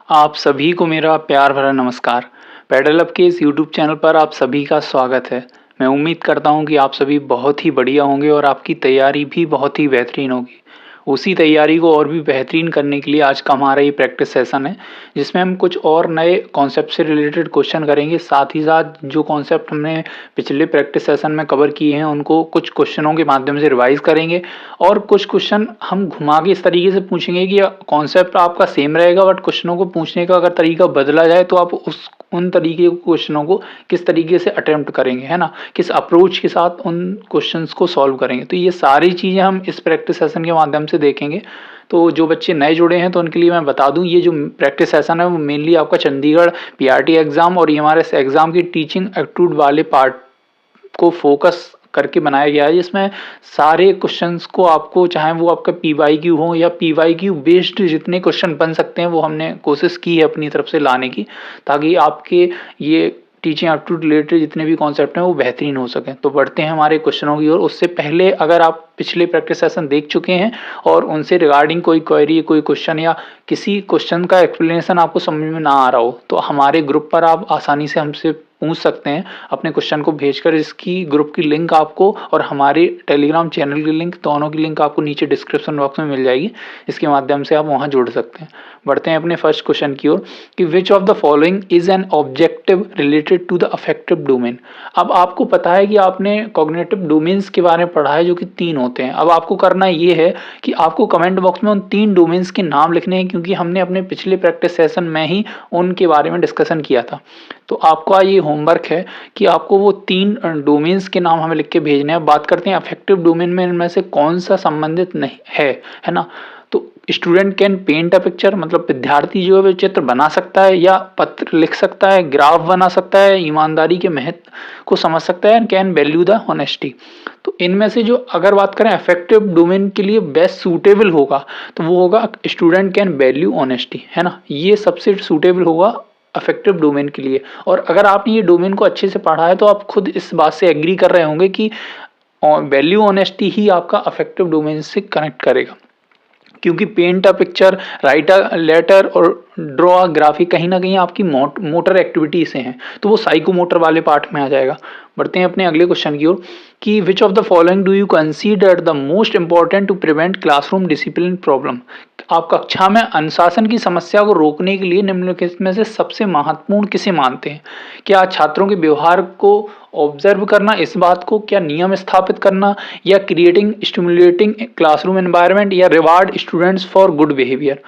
आप सभी को मेरा प्यार भरा नमस्कार। पेडल अप के इस यूट्यूब चैनल पर आप सभी का स्वागत है। मैं उम्मीद करता हूँ कि आप सभी बहुत ही बढ़िया होंगे और आपकी तैयारी भी बहुत ही बेहतरीन होगी। उसी तैयारी को और भी बेहतरीन करने के लिए आज का हमारा ये प्रैक्टिस सेशन है, जिसमें हम कुछ और नए कॉन्सेप्ट से रिलेटेड क्वेश्चन करेंगे। साथ ही साथ जो कॉन्सेप्ट हमने पिछले प्रैक्टिस सेशन में कवर किए हैं उनको कुछ क्वेश्चनों के माध्यम से रिवाइज करेंगे और कुछ क्वेश्चन हम घुमा के इस तरीके से पूछेंगे कि कॉन्सेप्ट आपका सेम रहेगा, बट क्वेश्चनों को पूछने का अगर तरीका बदला जाए तो आप उन तरीके के क्वेश्चनों को किस तरीके से अटेम्प्ट करेंगे, है ना, किस अप्रोच के साथ उन क्वेश्चंस को सॉल्व करेंगे। तो ये सारी चीज़ें हम इस प्रैक्टिस सेशन के माध्यम से देखेंगे। तो जो बच्चे नए जुड़े हैं तो उनके लिए मैं बता दूं, ये जो प्रैक्टिस सेशन है वो मेनली आपका चंडीगढ़ पीआरटी एग्ज़ाम और EMRS एग्ज़ाम की टीचिंग एप्टीट्यूड वाले पार्ट को फोकस करके बनाया गया है, जिसमें सारे क्वेश्चंस को आपको, चाहे वो आपका PYQ हो या PYQ बेस्ड जितने क्वेश्चन बन सकते हैं वो हमने कोशिश की है अपनी तरफ से लाने की, ताकि आपके ये टीचिंग एप्टीट्यूड रिलेटेड जितने भी कॉन्सेप्ट हैं वो बेहतरीन हो सकें। तो बढ़ते हैं हमारे क्वेश्चनों की ओर। उससे पहले अगर आप पिछले प्रैक्टिस सेशन देख चुके हैं और उनसे रिगार्डिंग कोई क्वेरी, कोई क्वेश्चन या किसी क्वेश्चन का एक्सप्लेनेशन आपको समझ में ना आ रहा हो, तो हमारे ग्रुप पर आप आसानी से हमसे पूछ सकते हैं अपने क्वेश्चन को भेजकर। इसकी ग्रुप की लिंक आपको और हमारे टेलीग्राम चैनल की लिंक, दोनों की लिंक आपको नीचे डिस्क्रिप्शन बॉक्स में मिल जाएगी। इसके माध्यम से आप वहां जुड़ सकते हैं। बढ़ते हैं अपने फर्स्ट क्वेश्चन की ओर कि which of the following is an objective related to the affective domain. अब आपको पता है कि आपने कॉग्निटिव डोमेन्स के बारे में पढ़ा है, जो कि 3 होते हैं। अब आपको करना ये है कि आपको कमेंट बॉक्स में उन 3 डोमेन्स के नाम लिखने हैं, क्योंकि हमने अपने पिछले प्रैक्टिस सेशन में ही उनके बारे में डिस्कशन किया था। तो आपका ये होमवर्क है कि आपको वो 3 डोमेन्स के नाम हमें लिख के भेजने हैं। बात करते हैं अफेक्टिव डोमेन में इनमें से कौन सा संबंधित नहीं है ना। तो student can paint a picture, मतलब विद्यार्थी जो है वो चित्र बना सकता है या पत्र लिख सकता है, ग्राफ बना सकता है, ईमानदारी के महत्व को समझ सकता है, कैन वैल्यू द ऑनेस्टी। तो इनमें से जो अगर बात करें अफेक्टिव डोमेन के लिए बेस्ट सूटेबल होगा तो वो होगा स्टूडेंट कैन वैल्यू ऑनेस्टी, है ना। ये सबसे सूटेबल होगा अफेक्टिव डोमेन के लिए। और अगर आपने ये डोमेन को अच्छे से पढ़ा है तो आप खुद इस बात से एग्री कर रहे होंगे कि वैल्यू ऑनेस्टी ही आपका अफेक्टिव डोमेन से कनेक्ट करेगा, क्योंकि paint a picture, write a letter और ड्रॉ अ ग्राफिक कहीं ना कहीं आपकी मोटर एक्टिविटी से हैं, तो वो साइकोमोटर वाले पार्ट में आ जाएगा। बढ़ते हैं अपने अगले क्वेश्चन की ओर कि which of the following do you consider the most important to prevent classroom discipline problem. आप कक्षा में अनुशासन की समस्या को रोकने के लिए निम्नलिखित में से सबसे महत्वपूर्ण किसे मानते हैं। क्या छात्रों के व्यवहार को ऑब्जर्व करना, इस बात को, क्या नियम स्थापित करना, या क्रिएटिंग स्टिमुलेटिंग क्लासरूम एनवायरनमेंट, या reward students for good behaviour.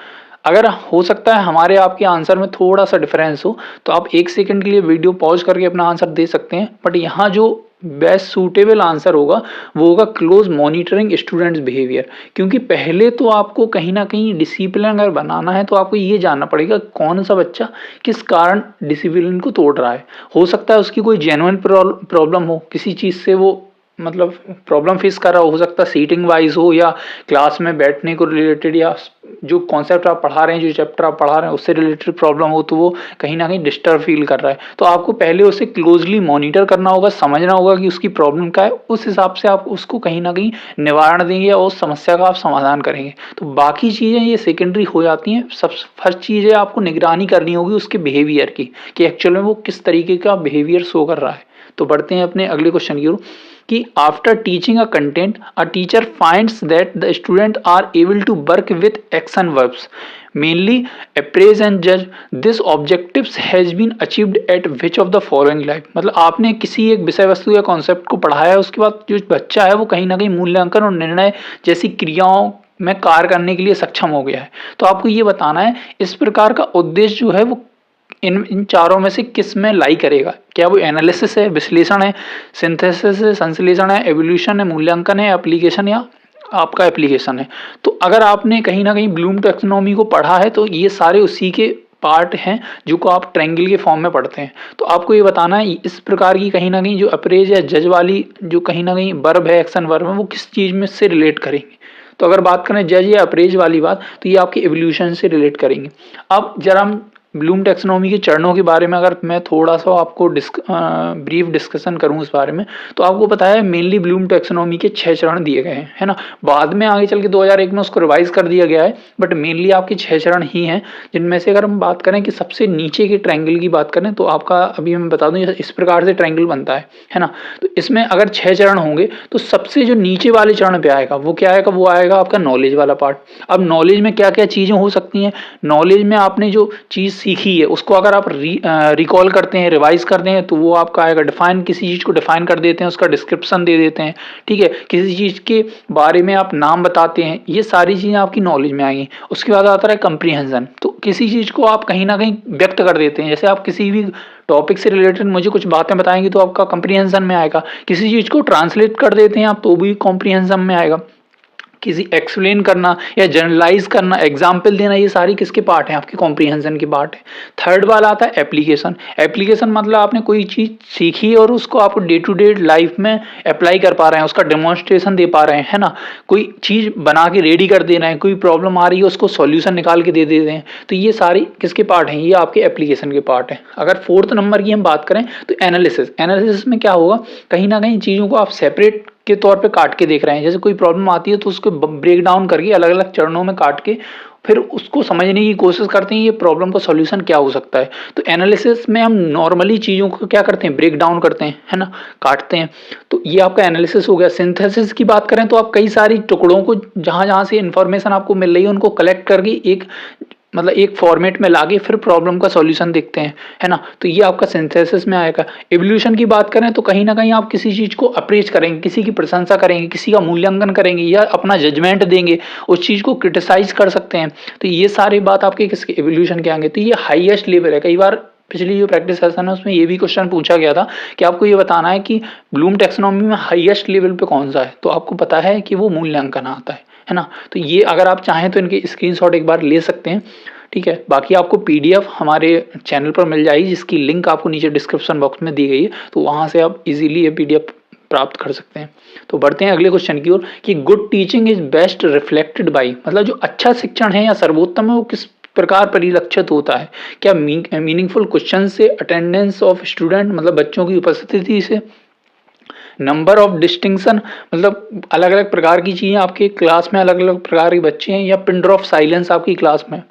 अगर हो सकता है हमारे आपके आंसर में थोड़ा सा डिफरेंस हो तो आप 1 सेकंड के लिए वीडियो पॉज करके अपना आंसर दे सकते हैं, बट यहाँ जो बेस्ट सूटेबल आंसर होगा वो होगा क्लोज मॉनिटरिंग स्टूडेंट्स बिहेवियर। क्योंकि पहले तो आपको कहीं ना कहीं डिसिप्लिन अगर बनाना है तो आपको ये जानना पड़ेगा कौन सा बच्चा किस कारण डिसिप्लिन को तोड़ रहा है। हो सकता है उसकी कोई जेन्युइन प्रॉब्लम हो, किसी चीज़ से वो मतलब प्रॉब्लम फेस कर रहा हो सकता है सीटिंग वाइज हो या क्लास में बैठने को रिलेटेड, या जो कॉन्सेप्ट आप पढ़ा रहे हैं, जो चैप्टर आप पढ़ा रहे हैं उससे रिलेटेड प्रॉब्लम हो, तो वो कहीं ना कहीं डिस्टर्ब फील कर रहा है। तो आपको पहले उसे क्लोजली मॉनिटर करना होगा, समझना होगा कि उसकी प्रॉब्लम क्या है, उस हिसाब से आप उसको कहीं ना कहीं निवारण देंगे या उस समस्या का आप समाधान करेंगे। तो बाकी चीज़ें ये सेकेंडरी हो जाती हैं। सब फर्स्ट चीज़ है आपको निगरानी करनी होगी उसके बिहेवियर की, कि एक्चुअल में वो किस तरीके का बिहेवियर शो कर रहा है। तो बढ़ते हैं अपने अगले क्वेश्चन की ओर कि after teaching a content a teacher finds that the student are able to work with action verbs mainly appraise and जज, this objectives has been achieved at which of the following life. मतलब आपने किसी एक विषय वस्तु या concept को पढ़ाया है, उसके बाद जो बच्चा है वो कहीं ना कहीं मूल्यांकन और निर्णय जैसी क्रियाओं में कार्य करने के लिए सक्षम हो गया है। तो आपको ये बताना है इस प्रकार का उद्देश्य जो है वो इन चारों में से किस में लाई करेगा। क्या वो एनालिसिस है, विश्लेषण है, सिंथेसिस है, संश्लेषण है, एवोल्यूशन है, मूल्यांकन है, एप्लीकेशन या आपका एप्लीकेशन है। तो अगर आपने कहीं ना कहीं ब्लूम टैक्सोनॉमी को पढ़ा है तो ये सारे उसी के पार्ट हैं जो को आप ट्रायंगल के फॉर्म में पढ़ते हैं। तो आपको ये बताना है इस प्रकार की कहीं ना कहीं जो अप्रेज या जज वाली जो कहीं ना कहीं वर्ब है, एक्शन वर्ब है, वो किस चीज़ में से रिलेट करेंगे। तो अगर बात करें जज या अप्रेज वाली बात तो ये आपके एवोल्यूशन से रिलेट करेंगे। अब जरा हम ब्लूम टैक्सोनॉमी के चरणों के बारे में अगर मैं थोड़ा सा आपको ब्रीफ डिस्कशन करूं इस बारे में, तो आपको पता है मेनली ब्लूम टैक्सोनॉमी के 6 चरण दिए गए हैं, है ना। बाद में आगे चल के 2001 में उसको रिवाइज कर दिया गया है, बट मेनली आपके 6 चरण ही हैं, जिनमें से अगर हम बात करें कि सबसे नीचे के ट्रायंगल की बात करें तो आपका अभी मैं बता दूं इस प्रकार से ट्रायंगल बनता है ना। तो इसमें अगर 6 चरण होंगे तो सबसे जो नीचे वाले चरण पे आएगा वो क्या आएगा, वो आएगा आपका नॉलेज वाला पार्ट। अब नॉलेज में क्या क्या चीज़ें हो सकती हैं, नॉलेज में आपने जो चीज़ सीखी है उसको अगर आप रिकॉल करते हैं, रिवाइज करते हैं, तो वो आपका आएगा डिफाइन, किसी चीज़ को डिफाइन कर देते हैं, उसका डिस्क्रिप्शन दे देते हैं, ठीक है, किसी चीज़ के बारे में आप नाम बताते हैं, ये सारी चीज़ें आपकी नॉलेज में आएंगी। उसके बाद आता है कंप्रीहेंशन, तो किसी चीज़ को आप कहीं ना कहीं व्यक्त कर देते हैं, जैसे आप किसी भी टॉपिक से रिलेटेड मुझे कुछ बातें बताएंगे तो आपका कंप्रीहेंशन में आएगा, किसी चीज़ को ट्रांसलेट कर देते हैं आप तो भी कॉम्प्रीहेंशन में आएगा, किसी एक्सप्लेन करना या जनरलाइज करना, एग्जाम्पल देना, ये सारी किसके पार्ट हैं, आपके कॉम्प्रीहेंशन के पार्ट है। थर्ड वाला आता है एप्लीकेशन। एप्लीकेशन मतलब आपने कोई चीज़ सीखी और उसको आप डे टू डे लाइफ में अप्लाई कर पा रहे हैं, उसका डेमोन्स्ट्रेशन दे पा रहे हैं, है ना। कोई चीज़ बना के रेडी कर दे रहे हैं, कोई प्रॉब्लम आ रही है उसको सॉल्यूशन निकाल के दे देते हैं, तो ये सारी किसके पार्ट हैं, ये आपके एप्लीकेशन के पार्ट हैं। अगर फोर्थ नंबर की हम बात करें तो एनालिसिस। एनालिसिस में क्या होगा, कहीं ना कहीं चीज़ों को आप सेपरेट के तौर पे काट के देख रहे हैं, जैसे कोई प्रॉब्लम आती है तो उसको ब्रेक डाउन करके अलग अलग चरणों में काट के फिर उसको समझने की कोशिश करते हैं ये प्रॉब्लम का सॉल्यूशन क्या हो सकता है। तो एनालिसिस में हम नॉर्मली चीज़ों को क्या करते हैं, ब्रेक डाउन करते हैं, है ना, काटते हैं। तो ये आपका एनालिसिस हो गया। सिंथेसिस की बात करें तो आप कई सारी टुकड़ों को जहाँ जहाँ से इंफॉर्मेशन आपको मिल रही है उनको कलेक्ट करके एक मतलब एक फॉर्मेट में लाके फिर प्रॉब्लम का सॉल्यूशन देखते हैं, है ना। तो ये आपका सिंथेसिस में आएगा। एवोल्यूशन की बात करें तो कहीं ना कहीं आप किसी चीज़ को अप्रेज करेंगे, किसी की प्रशंसा करेंगे, किसी का मूल्यांकन करेंगे या अपना जजमेंट देंगे, उस चीज़ को क्रिटिसाइज कर सकते हैं। तो ये सारी बात आपके किसके एवोल्यूशन के आएंगे। तो ये हाईएस्ट लेवल है। कई बार पिछली जो प्रैक्टिस सेशन है उसमें ये भी क्वेश्चन पूछा गया था कि आपको ये बताना है कि ब्लूम टैक्सोनॉमी में हाईएस्ट लेवल पे कौन सा है, तो आपको पता है कि वो मूल्यांकन आता है ना। तो ये अगर आप चाहें तो इनके स्क्रीनशॉट एक बार ले सकते हैं, ठीक है। बाकी आपको पीडीएफ हमारे चैनल पर मिल जाएगी जिसकी लिंक आपको नीचे डिस्क्रिप्शन बॉक्स में दी गई है, तो वहाँ से आप इजीली ये पीडीएफ प्राप्त कर सकते हैं। तो बढ़ते हैं अगले क्वेश्चन की ओर कि good teaching is best reflected by, मतलब जो अच्छा शिक्षण है या सर्वोत्तम है वो किस प्रकार परिलक्षित होता है। क्या मीनिंगफुल क्वेश्चन से, अटेंडेंस ऑफ स्टूडेंट मतलब बच्चों की उपस्थिति से, नंबर ऑफ डिस्टिंक्शन मतलब अलग अलग प्रकार की चीज़ें आपके क्लास में, अलग अलग प्रकार के बच्चे हैं, या पिंडर ऑफ साइलेंस आपकी क्लास में।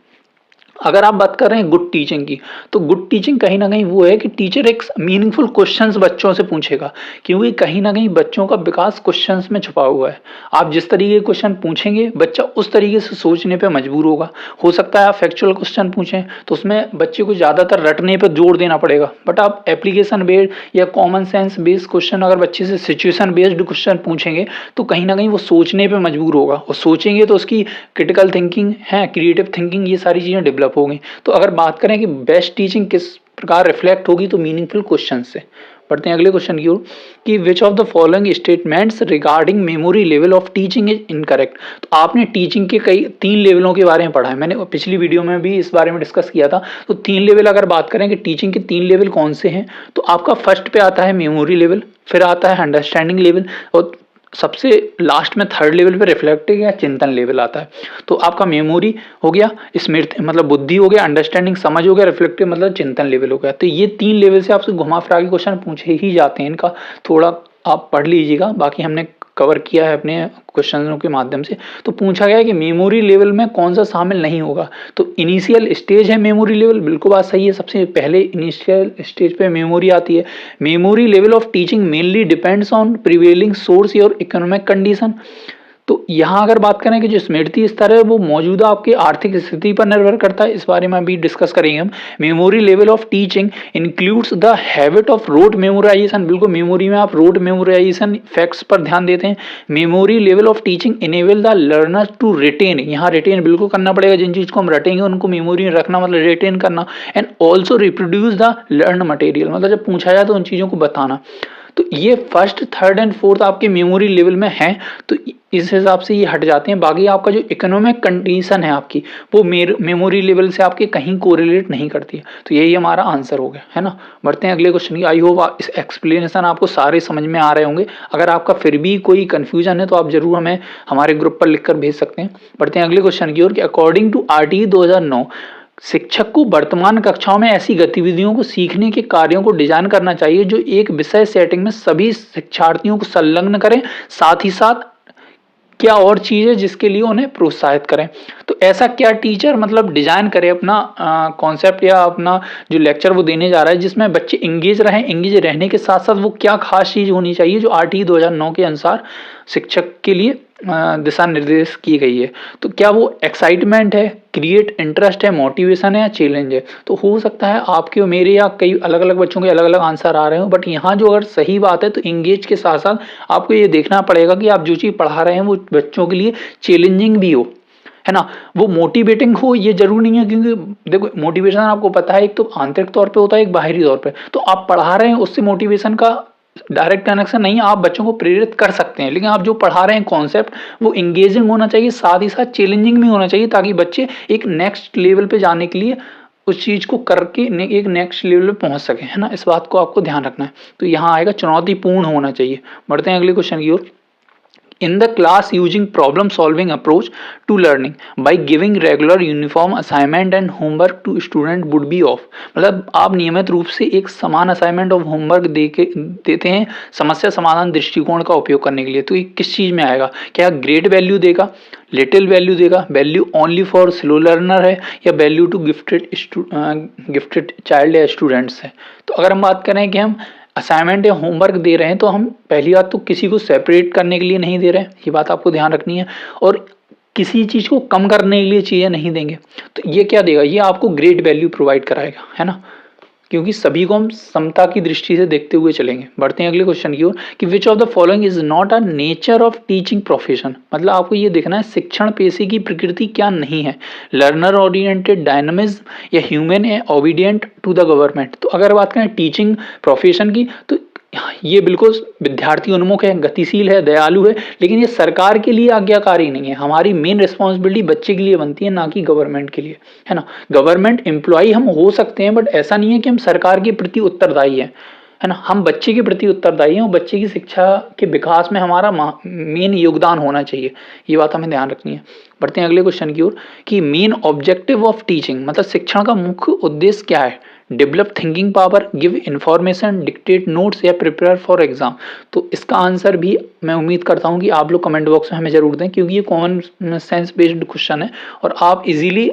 अगर आप बात कर रहे हैं गुड टीचिंग की, तो गुड टीचिंग कहीं ना कहीं वो है कि टीचर एक मीनिंगफुल क्वेश्चंस बच्चों से पूछेगा, क्योंकि कहीं ना कहीं बच्चों का विकास क्वेश्चंस में छुपा हुआ है। आप जिस तरीके के क्वेश्चन पूछेंगे बच्चा उस तरीके से सोचने पे मजबूर होगा। हो सकता है आप फैक्चुअल क्वेश्चन पूछें तो उसमें बच्चे को ज़्यादातर रटने पर जोर देना पड़ेगा, बट आप एप्लीकेशन बेस्ड या कॉमन सेंस बेस्ड क्वेश्चन अगर बच्चे से सिचुएशन बेस्ड क्वेश्चन पूछेंगे तो कहीं ना कहीं वो सोचने पर मजबूर होगा, और सोचेंगे तो उसकी क्रिटिकल थिंकिंग है, क्रिएटिव थिंकिंग, ये सारी चीज़ें डेवलप हो गई। तो अगर बात करें कि बेस्ट टीचिंग किस प्रकार रिफ्लेक्ट होगी तो मीनिंगफुल क्वेश्चन से। बढ़ते हैं अगले क्वेश्चन की ओर कि which of the following statements regarding memory level of teaching is incorrect. तो आपने टीचिंग के कई 3 लेवलों के बारे में पढ़ा है, मैंने पिछली वीडियो में भी इस बारे में डिस्कस किया था। तो 3 लेवल अगर बात करें कि टीचिंग के 3 लेवल कौन से हैं, तो आपका फर्स्ट पे आता है मेमोरी लेवल, फिर आता है अंडरस्टैंडिंग लेवल, और सबसे लास्ट में थर्ड लेवल पे रिफ्लेक्टिव या चिंतन लेवल आता है। तो आपका मेमोरी हो गया, स्मृति मतलब बुद्धि हो गया, अंडरस्टैंडिंग समझ हो गया, रिफ्लेक्टिव मतलब चिंतन लेवल हो गया। तो ये 3 लेवल से आपसे घुमा फिरा के क्वेश्चन पूछे ही जाते हैं, इनका थोड़ा आप पढ़ लीजिएगा, बाकी हमने कवर किया है अपने क्वेश्चनों के माध्यम से। तो पूछा गया है कि मेमोरी लेवल में कौन सा शामिल नहीं होगा, तो इनिशियल स्टेज है मेमोरी लेवल, बिल्कुल बात सही है, सबसे पहले इनिशियल स्टेज पे मेमोरी आती है। Memory level of teaching mainly depends on prevailing source और इकोनॉमिक कंडीशन। तो यहाँ अगर बात करें कि जो स्मृति स्तर है वो मौजूदा आपकी आर्थिक स्थिति पर निर्भर करता है, इस बारे में अभी डिस्कस करेंगे हम। Memory level of teaching includes the habit of rote memorization, बिल्कुल मेमोरी में आप रोट मेमोराइजेशन फैक्ट्स पर ध्यान देते हैं। Memory level of teaching enable the learner to retain, यहाँ रिटेन बिल्कुल करना पड़ेगा, जिन चीज़ को हम रटेंगे उनको मेमोरी में रखना मतलब रिटेन करना। And also reproduce the learn material, मतलब जब पूछा जाए तो उन चीज़ों को बताना। तो ये फर्स्ट, थर्ड एंड फोर्थ आपके मेमोरी लेवल में है, तो इस हिसाब से ये हट जाते हैं। बाकी आपका जो इकोनॉमिक कंडीशन है आपकी वो मेमोरी लेवल से आपके कहीं कोरिलेट नहीं करती है। तो यही हमारा आंसर हो गया, है ना। बढ़ते हैं अगले क्वेश्चन की। आई होप इस एक्सप्लेनेशन आपको सारे समझ में आ रहे होंगे। अगर आपका फिर भी कोई कंफ्यूजन है तो आप जरूर हमें हमारे ग्रुप पर लिखकर भेज सकते हैं। बढ़ते हैं अगले क्वेश्चन की ओर कि अकॉर्डिंग टू RTE 2009 शिक्षक को वर्तमान कक्षाओं में ऐसी गतिविधियों को सीखने के कार्यों को डिजाइन करना चाहिए जो एक विषय सेटिंग में सभी शिक्षार्थियों को संलग्न करें, साथ ही साथ क्या और चीज है जिसके लिए उन्हें प्रोत्साहित करें। तो ऐसा क्या टीचर मतलब डिजाइन करे अपना कॉन्सेप्ट या अपना जो लेक्चर वो देने जा रहा है जिसमें बच्चे एंगेज रहें। एंगेज रहने के साथ साथ वो क्या खास चीज होनी चाहिए जो आरटीई 2009 के अनुसार शिक्षक के लिए दिशा निर्देश की गई है। तो क्या वो एक्साइटमेंट है, क्रिएट इंटरेस्ट है, मोटिवेशन है या चैलेंज है। तो हो सकता है आपके और मेरे या कई अलग अलग बच्चों के अलग अलग आंसर आ रहे हो, बट यहाँ जो अगर सही बात है तो एंगेज के साथ साथ आपको ये देखना पड़ेगा कि आप जो चीज़ पढ़ा रहे हैं वो बच्चों के लिए चैलेंजिंग भी हो, है ना, वो मोटिवेटिंग हो। ये जरूरी नहीं है, क्योंकि देखो मोटिवेशन आपको पता है एक तो आंतरिक तौर पे होता है, एक बाहरी तौर पे। तो आप पढ़ा रहे हैं उससे मोटिवेशन का डायरेक्ट कनेक्शन नहीं, आप बच्चों को प्रेरित कर सकते हैं, लेकिन आप जो पढ़ा रहे हैं कॉन्सेप्ट वो इंगेजिंग होना चाहिए, साथ ही साथ चैलेंजिंग भी होना चाहिए, ताकि बच्चे एक नेक्स्ट लेवल पे जाने के लिए उस चीज को करके एक नेक्स्ट लेवल पे पहुंच सके, है ना। इस बात को आपको ध्यान रखना है। तो यहाँ आएगा चुनौतीपूर्ण होना चाहिए। बढ़ते हैं अगले क्वेश्चन की ओर। In the class, using problem solving approach to learning by giving regular uniform assignment and homework to student would be of। मतलब आप नियमित रूप से एक समान असाइनमेंट और होमवर्क देते हैं समस्या समाधान दृष्टिकोण का उपयोग करने के लिए। तो ये किस चीज़ में आएगा, क्या ग्रेट वैल्यू देगा, लिटिल वैल्यू देगा, value only for slow learner है, या वैल्यू टू गिफ्टेड चाइल्ड या स्टूडेंट्स है। तो अगर हम बात करें कि हम असाइनमेंट या होमवर्क दे रहे हैं तो हम पहली बात तो किसी को सेपरेट करने के लिए नहीं दे रहे हैं, ये बात आपको ध्यान रखनी है, और किसी चीज़ को कम करने के लिए चीज़ें नहीं देंगे। तो ये क्या देगा, ये आपको ग्रेट वैल्यू प्रोवाइड कराएगा, है ना, क्योंकि सभी को हम समता की दृष्टि से देखते हुए चलेंगे। बढ़ते हैं अगले क्वेश्चन की ओर कि which of the following is not a nature of teaching profession. मतलब आपको ये देखना है शिक्षण पेशे की प्रकृति क्या नहीं है, लर्नर ओरिएंटेड, डायनामिज्म, या ह्यूमन है ओबीडियंट टू द गवर्नमेंट। तो अगर बात करें टीचिंग प्रोफेशन की तो ये बिल्कुल विद्यार्थी उन्मुख है, गतिशील है, दयालु है, लेकिन ये सरकार के लिए आज्ञाकारी नहीं है। हमारी मेन रिस्पॉन्सिबिलिटी बच्चे के लिए बनती है, ना कि गवर्नमेंट के लिए, है ना। गवर्नमेंट एम्प्लॉय हम हो सकते हैं, बट ऐसा नहीं है कि हम सरकार के प्रति उत्तरदायी हैं, है ना। हम बच्चे के प्रति उत्तरदायी हैं और बच्चे की शिक्षा के विकास में हमारा मेन योगदान होना चाहिए, ये बात हमें ध्यान रखनी है। बढ़ते हैं अगले क्वेश्चन की ओर कि मेन ऑब्जेक्टिव ऑफ टीचिंग, मतलब शिक्षण का मुख्य उद्देश्य क्या है। Develop thinking power, give information, dictate notes, या प्रिपेयर फॉर एग्जाम। तो इसका आंसर भी मैं उम्मीद करता हूँ कि आप लोग कमेंट बॉक्स में हमें जरूर दें, क्योंकि ये कॉमन सेंस बेस्ड क्वेश्चन है और आप इजीली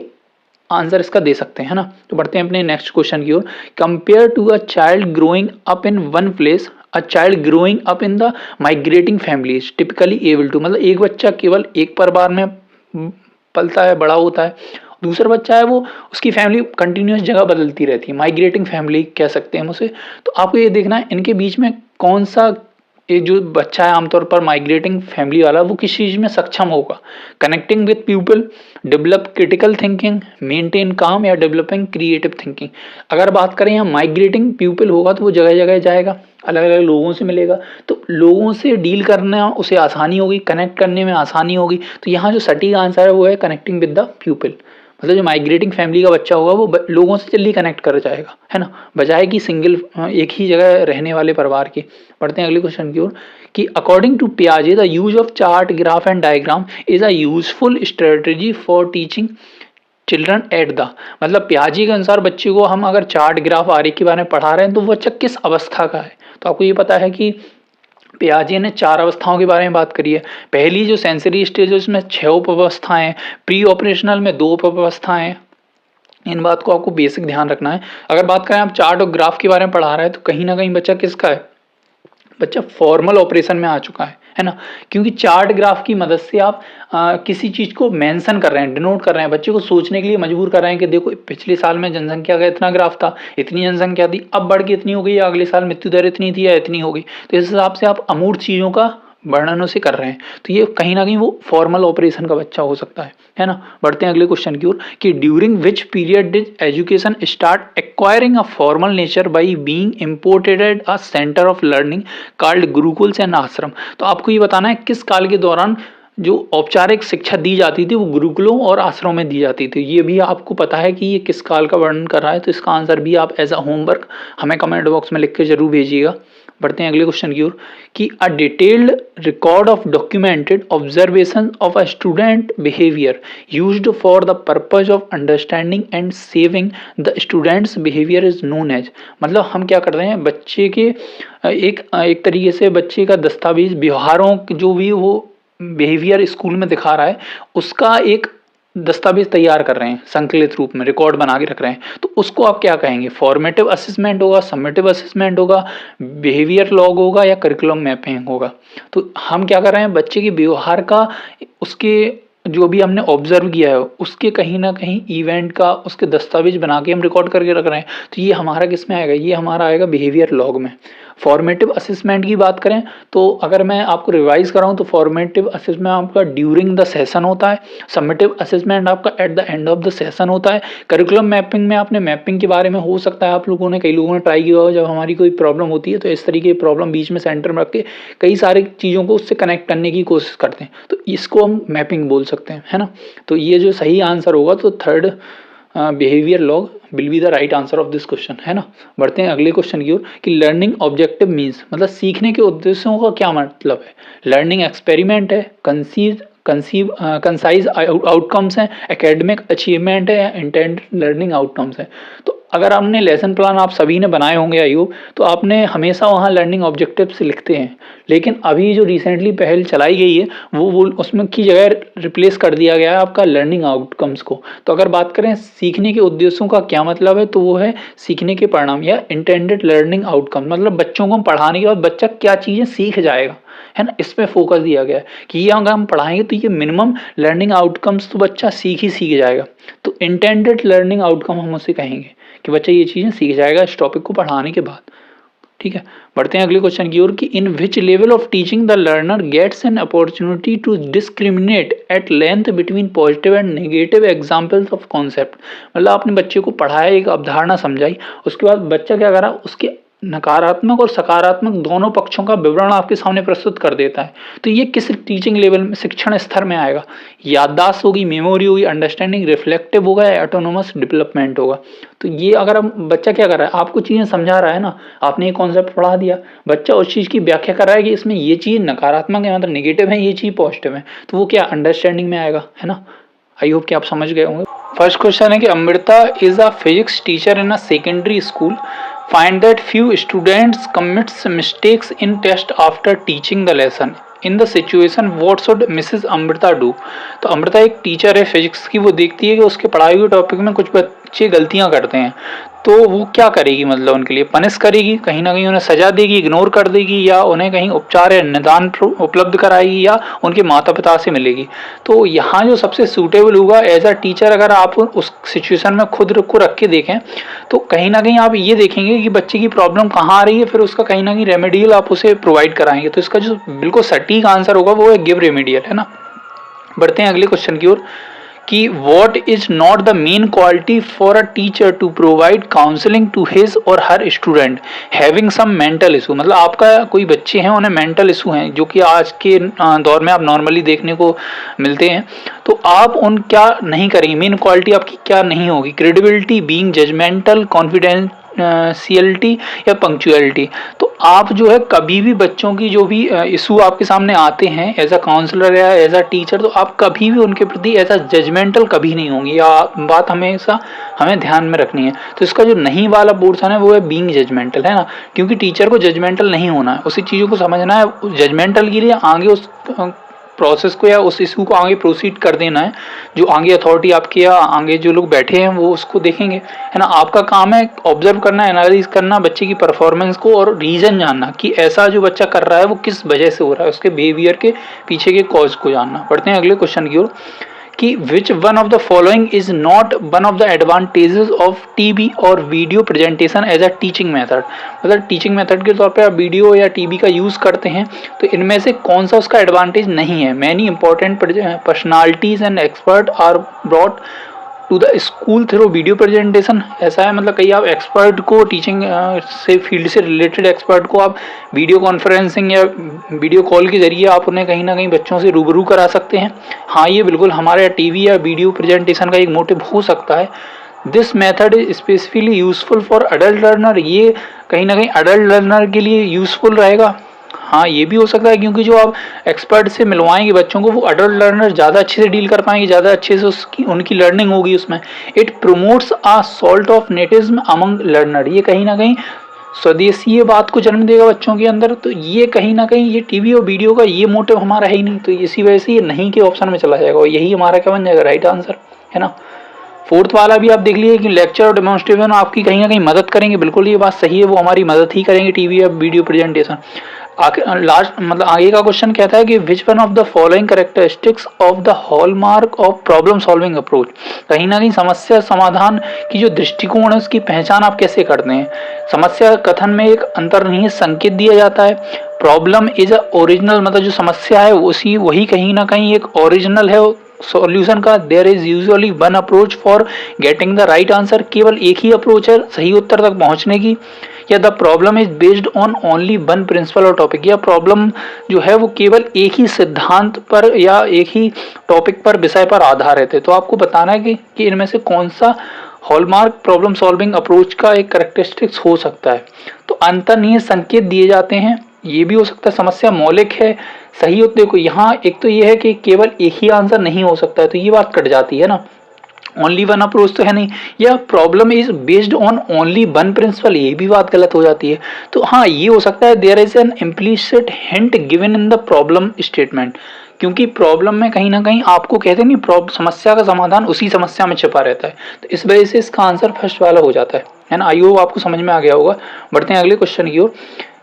आंसर इसका दे सकते हैं, है ना। तो बढ़ते हैं अपने नेक्स्ट क्वेश्चन की ओर। Compare to a child growing up in one place, a child growing up in the migrating families typically able to. मतलब एक बच्चा केवल एक परिवार में पलता है, बड़ा होता है, दूसरा बच्चा है वो उसकी फैमिली कंटिन्यूस जगह बदलती रहती है, माइग्रेटिंग फैमिली कह सकते हैं हम उसे। तो आपको ये देखना है इनके बीच में कौन सा ये जो बच्चा है आमतौर पर माइग्रेटिंग फैमिली वाला वो किस चीज़ में सक्षम होगा, connecting with people, develop critical thinking, maintain काम, या डेवलपिंग क्रिएटिव थिंकिंग। अगर बात करें यहाँ माइग्रेटिंग पीपल होगा तो वो जगह जगह जाएगा, अलग अलग लोगों से मिलेगा, तो लोगों से डील करना उसे आसानी होगी, कनेक्ट करने में आसानी होगी। तो यहाँ जो सटीक आंसर है वो है कनेक्टिंग विद द पीपल। मतलब जो माइग्रेटिंग फैमिली का बच्चा होगा वो लोगों से जल्दी कनेक्ट कर जाएगा, है ना, बजाय कि सिंगल एक ही जगह रहने वाले परिवार के। पढ़ते हैं अगले क्वेश्चन की ओर कि अकॉर्डिंग टू पियाजे the use of chart, graph and diagram is a useful strategy for teaching children at the. मतलब पियाजे के अनुसार बच्चे को हम अगर चार्ट, ग्राफ, आरेख के बारे में पढ़ा रहे हैं तो वो बच्चा किस अवस्था का है। तो आपको ये पता है कि पियाजे ने 4 अवस्थाओं के बारे में बात करी है। पहली जो सेंसरी स्टेज है उसमें 6 उप अवस्थाएं, प्री ऑपरेशनल में 2 उप अवस्थाएं। इन बात को आपको बेसिक ध्यान रखना है। अगर बात करें आप चार्ट और ग्राफ के बारे में पढ़ा रहे हैं तो कहीं ना कहीं बच्चा किसका है, बच्चा फॉर्मल ऑपरेशन में आ चुका है ना, क्योंकि चार्ट ग्राफ की मदद से आप किसी चीज को मेंशन कर रहे हैं, डिनोट कर रहे हैं, बच्चे को सोचने के लिए मजबूर कर रहे हैं कि देखो पिछले साल में जनसंख्या का इतना ग्राफ था, इतनी जनसंख्या थी, अब बढ़ के इतनी हो गई, या अगले साल मृत्यु दर इतनी थी या इतनी हो गई। तो इस हिसाब से आप अमूर्त चीजों का वर्णनों से कर रहे हैं, तो ये कहीं ना कहीं वो फॉर्मल ऑपरेशन का बच्चा हो सकता है ना। बढ़ते हैं अगले क्वेश्चन की ओर कि during which period did education start acquiring a formal nature by being imported a centre of learning called gurukuls and आश्रम। तो आपको ये बताना है किस काल के दौरान जो औपचारिक शिक्षा दी जाती थी वो गुरुकुलों और आश्रमों में दी जाती थी। ये भी आपको पता है कि ये किस काल का वर्णन कर रहा है, तो इसका आंसर भी आप एज अ होमवर्क हमें कमेंट बॉक्स में लिख के जरूर भेजिएगा। बढ़ते हैं अगले क्वेश्चन की ओर कि a detailed record of documented observation of a student behaviour used for the purpose of understanding and saving the students behaviour is known as. मतलब हम क्या कर रहे हैं, बच्चे के एक तरीके से बच्चे का दस्तावेज व्यवहारों जो भी वो बिहेवियर स्कूल में दिखा रहा है उसका एक दस्तावेज तैयार कर रहे हैं, संकलित रूप में रिकॉर्ड बना के रख रहे हैं। तो उसको आप क्या कहेंगे, फॉर्मेटिव असेसमेंट होगा, समेटिव असेसमेंट होगा, बिहेवियर लॉग होगा या करिकुलम मैपिंग होगा। तो हम क्या कर रहे हैं, बच्चे के व्यवहार का, उसके जो भी हमने ऑब्जर्व किया है उसके कहीं ना कहीं इवेंट का उसके दस्तावेज बना के हम रिकॉर्ड करके रख रहे हैं। तो ये हमारा किस में आएगा, ये हमारा आएगा बिहेवियर लॉग में। फॉर्मेटिव असेसमेंट की बात करें तो अगर मैं आपको रिवाइज कराऊं तो फॉर्मेटिव असेसमेंट आपका ड्यूरिंग द सेशन होता है, समेटिव असेसमेंट आपका at the end of the session होता है। करिकुलम मैपिंग में आपने मैपिंग के बारे में हो सकता है आप लोगों ने, कई लोगों ने ट्राई किया हो, जब हमारी कोई प्रॉब्लम होती है तो इस तरीके की प्रॉब्लम बीच में सेंटर में रख के कई सारी चीज़ों को उससे कनेक्ट करने की कोशिश करते हैं, तो इसको हम मैपिंग बोल सकते हैं, है ना। तो ये जो सही आंसर होगा तो third behaviour log will be the right answer of this question, है ना। बढ़ते हैं अगले क्वेश्चन की ओर कि लर्निंग ऑब्जेक्टिव मीन्स, मतलब सीखने के उद्देश्यों का क्या मतलब है। लर्निंग एक्सपेरिमेंट है, कंसाइज आउटकम्स हैं, एकेडमिक अचीवमेंट है या इंटेंडेड लर्निंग आउटकम्स है। तो अगर आपने लेसन प्लान आप सभी ने बनाए होंगे आयु, तो आपने हमेशा वहाँ लर्निंग ऑब्जेक्टिव्स लिखते हैं, लेकिन अभी जो रिसेंटली पहल चलाई गई है वो उसमें की जगह रिप्लेस कर दिया गया है आपका लर्निंग आउटकम्स को। तो अगर बात करें सीखने के उद्देश्यों का क्या मतलब है, तो वो है सीखने के परिणाम या इंटेंडेड लर्निंग आउटकम, मतलब बच्चों को पढ़ाने के बाद बच्चा क्या चीज़ें सीख जाएगा, है ना। इस पे फोकस दिया गया है कि ये अगर हम पढ़ाएंगे तो ये मिनिमम लर्निंग आउटकम्स तो बच्चा सीख जाएगा। तो इंटेंडेड लर्निंग आउटकम हम उसे कहेंगे कि बच्चा ये चीज़ें सीख जाएगा इस टॉपिक को पढ़ाने के बाद, ठीक है। बढ़ते हैं अगले क्वेश्चन की ओर कि in which level of teaching the learner gets an opportunity to discriminate at length between positive and negative examples of concept. मतलब आपने बच्चे को पढ़ाया, एक अवधारणा समझाई, उसके बाद बच्चा क्या करा, उसके नकारात्मक और सकारात्मक दोनों पक्षों का विवरण आपके सामने प्रस्तुत कर देता है। तो ये किस टीचिंग लेवल में, शिक्षण स्तर में आएगा, याददाश्त होगी, मेमोरी होगी, अंडरस्टैंडिंग, रिफ्लेक्टिव होगा या ऑटोनोमस डेवलपमेंट होगा। तो ये अगर हम बच्चा क्या कर रहा है, आपको चीज़ें समझा रहा है ना, आपने ये कॉन्सेप्ट पढ़ा दिया, बच्चा उस चीज़ की व्याख्या कर रहा है कि इसमें ये चीज़ नकारात्मक है, मतलब नेगेटिव है, ये चीज़ पॉजिटिव है, तो वो क्या अंडरस्टैंडिंग में आएगा, है ना। आई होप कि आप समझ गए होंगे। फर्स्ट क्वेश्चन है कि Amrita is a physics teacher in a secondary school. Find that few students commits mistakes in test after teaching the lesson. In the situation, what should Mrs. Amrita do? तो अमृता एक teacher है physics की, वो देखती है कि उसके पढ़ाई हुए टॉपिक में कुछ बच्चे गलतियां करते हैं, तो वो क्या करेगी, मतलब उनके लिए पनिश करेगी, कहीं ना कहीं उन्हें सजा देगी, इग्नोर कर देगी, या उन्हें कहीं उपचार या निदान उपलब्ध कराएगी, या उनके माता पिता से मिलेगी। तो यहाँ जो सबसे सूटेबल होगा एज अ टीचर, अगर आप उस सिचुएशन में खुद को रख के देखें तो कहीं ना कहीं आप ये देखेंगे कि बच्चे की प्रॉब्लम कहाँ आ रही है, फिर उसका कहीं ना कहीं रेमेडियल आप उसे प्रोवाइड कराएंगे। तो इसका जो बिल्कुल सटीक आंसर होगा वो है गिव रेमेडियल, है ना। बढ़ते हैं अगले क्वेश्चन की ओर कि what is not the main quality for a teacher to provide counselling to his और her student having some mental issue. मतलब आपका कोई बच्चे हैं उन्हें मेंटल इशू हैं, जो कि आज के दौर में आप नॉर्मली देखने को मिलते हैं, तो आप उन क्या नहीं करेंगे, मेन क्वालिटी आपकी क्या नहीं होगी, क्रेडिबिलिटी, बीइंग जजमेंटल, कॉन्फिडेंशियलिटी या पंक्चुअलिटी। तो आप जो है कभी भी बच्चों की जो भी इशू आपके सामने आते हैं एज अ काउंसलर या एज अ टीचर, तो आप कभी भी उनके प्रति एज अ जजमेंटल कभी नहीं होंगे, या बात हमेशा हमें ध्यान में रखनी है। तो इसका जो नहीं वाला पोर्शन है वो है बीइंग जजमेंटल, है ना, क्योंकि टीचर को जजमेंटल नहीं होना है, उसी चीज़ों को समझना है। जजमेंटल के लिए आगे उस प्रोसेस को या उस इशू को आगे प्रोसीड कर देना है, जो आगे अथॉरिटी आपके या आगे जो लोग बैठे हैं वो उसको देखेंगे, है ना। आपका काम है ऑब्जर्व करना, एनालाइज करना बच्चे की परफॉर्मेंस को और रीजन जानना कि ऐसा जो बच्चा कर रहा है वो किस वजह से हो रहा है, उसके बिहेवियर के पीछे के कॉज को जानना। बढ़ते हैं अगले क्वेश्चन की ओर कि which one of the following is not one of the advantages of TV और video presentation as a teaching method. मतलब टीचिंग मेथड के तौर पे आप वीडियो या टीवी का यूज़ करते हैं, तो इनमें से कौन सा उसका एडवांटेज नहीं है। Many important personalities and expert are brought to the school through video presentation. ऐसा है, मतलब कई आप एक्सपर्ट को, टीचिंग से फील्ड से रिलेटेड एक्सपर्ट को आप वीडियो कॉन्फ्रेंसिंग या वीडियो कॉल के जरिए आप उन्हें कहीं ना कहीं बच्चों से रूबरू करा सकते हैं। हाँ, ये बिल्कुल हमारे टीवी या वीडियो प्रेजेंटेशन का एक मोटिव हो सकता है, this method is specifically useful for adult learner, ये कहीं ना कहीं अडल्ट लर्नर के लिए यूजफुल रहेगा। हाँ, ये भी हो सकता है क्योंकि जो आप एक्सपर्ट से मिलवाएंगे बच्चों को वो अडल्ट लर्नर ज़्यादा अच्छे से डील कर पाएंगे, ज़्यादा अच्छे से उसकी उनकी लर्निंग होगी उसमें। It promotes a sort of नेटिज्म अमंग लर्नर, ये कहीं ना कहीं स्वदेशी बात को जन्म देगा बच्चों के अंदर। तो ये कहीं ना कहीं ये टीवी और वीडियो का ये मोटिव हमारा है ही नहीं, तो इसी वजह से ये नहीं के ऑप्शन में चला जाएगा और यही हमारा क्या बन जाएगा, राइट आंसर, है ना। फोर्थ वाला भी आप देख लीजिए कि लेक्चर और डेमोन्स्ट्रेशन आपकी कहीं ना कहीं मदद करेंगे, बिल्कुल ये बात सही है, वो हमारी मदद ही करेंगे टीवी या वीडियो प्रेजेंटेशन। लास्ट मतलब आगे का क्वेश्चन कहता है कि which one of the following characteristics of the hallmark of problem solving approach, कहीं ना कहीं समस्या समाधान की जो दृष्टिकोण है उसकी पहचान आप कैसे करते हैं। समस्या कथन में एक अंतर्निहित संकेत दिया जाता है। प्रॉब्लम इज अ ओरिजिनल, मतलब जो समस्या है उसी वही कहीं ना कहीं एक ओरिजिनल है सॉल्यूशन का। There is usually one approach for getting the right answer, केवल एक ही अप्रोच है सही उत्तर तक पहुंचने की। या the problem is based on only one principle और टॉपिक, या प्रॉब्लम जो है वो केवल एक ही सिद्धांत पर या एक ही टॉपिक पर विषय पर आधारित है। तो आपको बताना है कि इनमें से कौन सा हॉलमार्क प्रॉब्लम सॉल्विंग अप्रोच का एक कैरेक्टरिस्टिक्स हो सकता है। तो अंतर्निहित संकेत दिए जाते हैं, ये भी हो सकता है। समस्या मौलिक है, सही उत्तर देखो यहाँ एक तो ये है कि केवल एक ही आंसर नहीं हो सकता है, तो ये बात कट जाती है ना, ओनली वन अप्रोच तो है नहीं। या problem is based on only one principle, ये भी बात गलत हो जाती है। तो हाँ, ये हो सकता है there is an implicit hint given in the problem statement, क्योंकि प्रॉब्लम में कहीं ना कहीं आपको कहते हैं नहीं समस्या का समाधान उसी समस्या में छिपा रहता है, तो इस वजह से इसका आंसर फर्स्ट वाला हो जाता है ना। आई होप आपको समझ में आ गया होगा। बढ़ते हैं अगले क्वेश्चन की ओर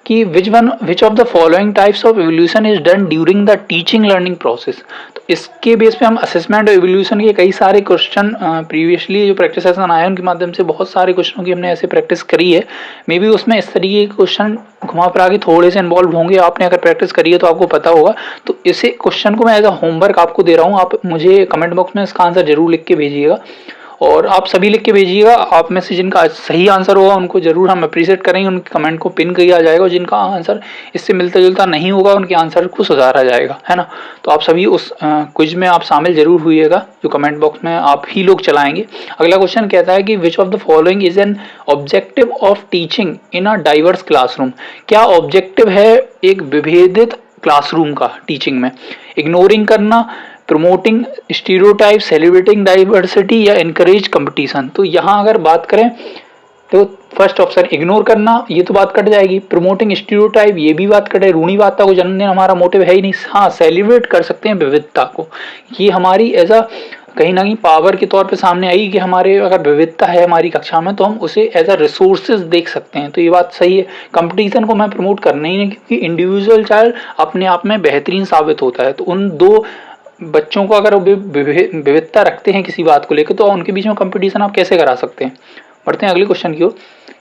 कि which of the following types of evolution is done during the teaching learning process. तो इसके बेस पे हम असेसमेंट और एवोल्यूशन के कई सारे क्वेश्चन प्रीवियसली जो प्रैक्टिस सेशन आए उनके माध्यम से बहुत सारे क्वेश्चनों की हमने ऐसे प्रैक्टिस करी है। मे बी उसमें इस तरीके के क्वेश्चन घुमा फिरा के थोड़े से इन्वॉल्व होंगे, आपने अगर प्रैक्टिस करी है तो आपको पता होगा। तो इसे क्वेश्चन को मैं एज अ होमवर्क आपको दे रहा हूँ, आप मुझे कमेंट बॉक्स में इसका आंसर जरूर लिख के भेजिएगा और आप सभी लिख के भेजिएगा। आप में से जिनका सही आंसर होगा उनको जरूर हम अप्रिशिएट करेंगे, उनके कमेंट को पिन किया जाएगा और जिनका आंसर इससे मिलता जुलता नहीं होगा उनके आंसर को सुधारा जाएगा, है ना। तो आप सभी उस क्विज में आप शामिल जरूर हुइएगा जो कमेंट बॉक्स में आप ही लोग चलाएंगे। अगला क्वेश्चन कहता है कि which of the following is an objective of teaching in a diverse classroom. क्या ऑब्जेक्टिव है एक विभेदित क्लासरूम का टीचिंग में? इग्नोरिंग करना, प्रमोटिंग स्टीरियोटाइप, सेलिब्रेटिंग डाइवर्सिटी या इनकरेज कंपटीशन। तो यहाँ अगर बात करें तो फर्स्ट ऑप्शन इग्नोर करना, ये तो बात कट जाएगी। प्रमोटिंग स्टीरियोटाइप, ये भी बात कटे, रूढ़िवादिता को जन्म देना हमारा मोटिव है ही नहीं। हाँ, सेलिब्रेट कर सकते हैं विविधता को, ये हमारी एज अ कहीं ना कहीं पावर के तौर पे सामने आई कि हमारे अगर विविधता है हमारी कक्षा में तो हम उसे एज अ रिसोर्सेज देख सकते हैं, तो ये बात सही है। कंपटीशन को मैं प्रमोट करना ही नहीं क्योंकि इंडिविजुअल चाइल्ड अपने आप में बेहतरीन साबित होता है, तो उन दो बच्चों को अगर विविधता रखते हैं किसी बात को लेकर तो उनके बीच में कंपटीशन आप कैसे करा सकते हैं। बढ़ते हैं अगले क्वेश्चन की ओर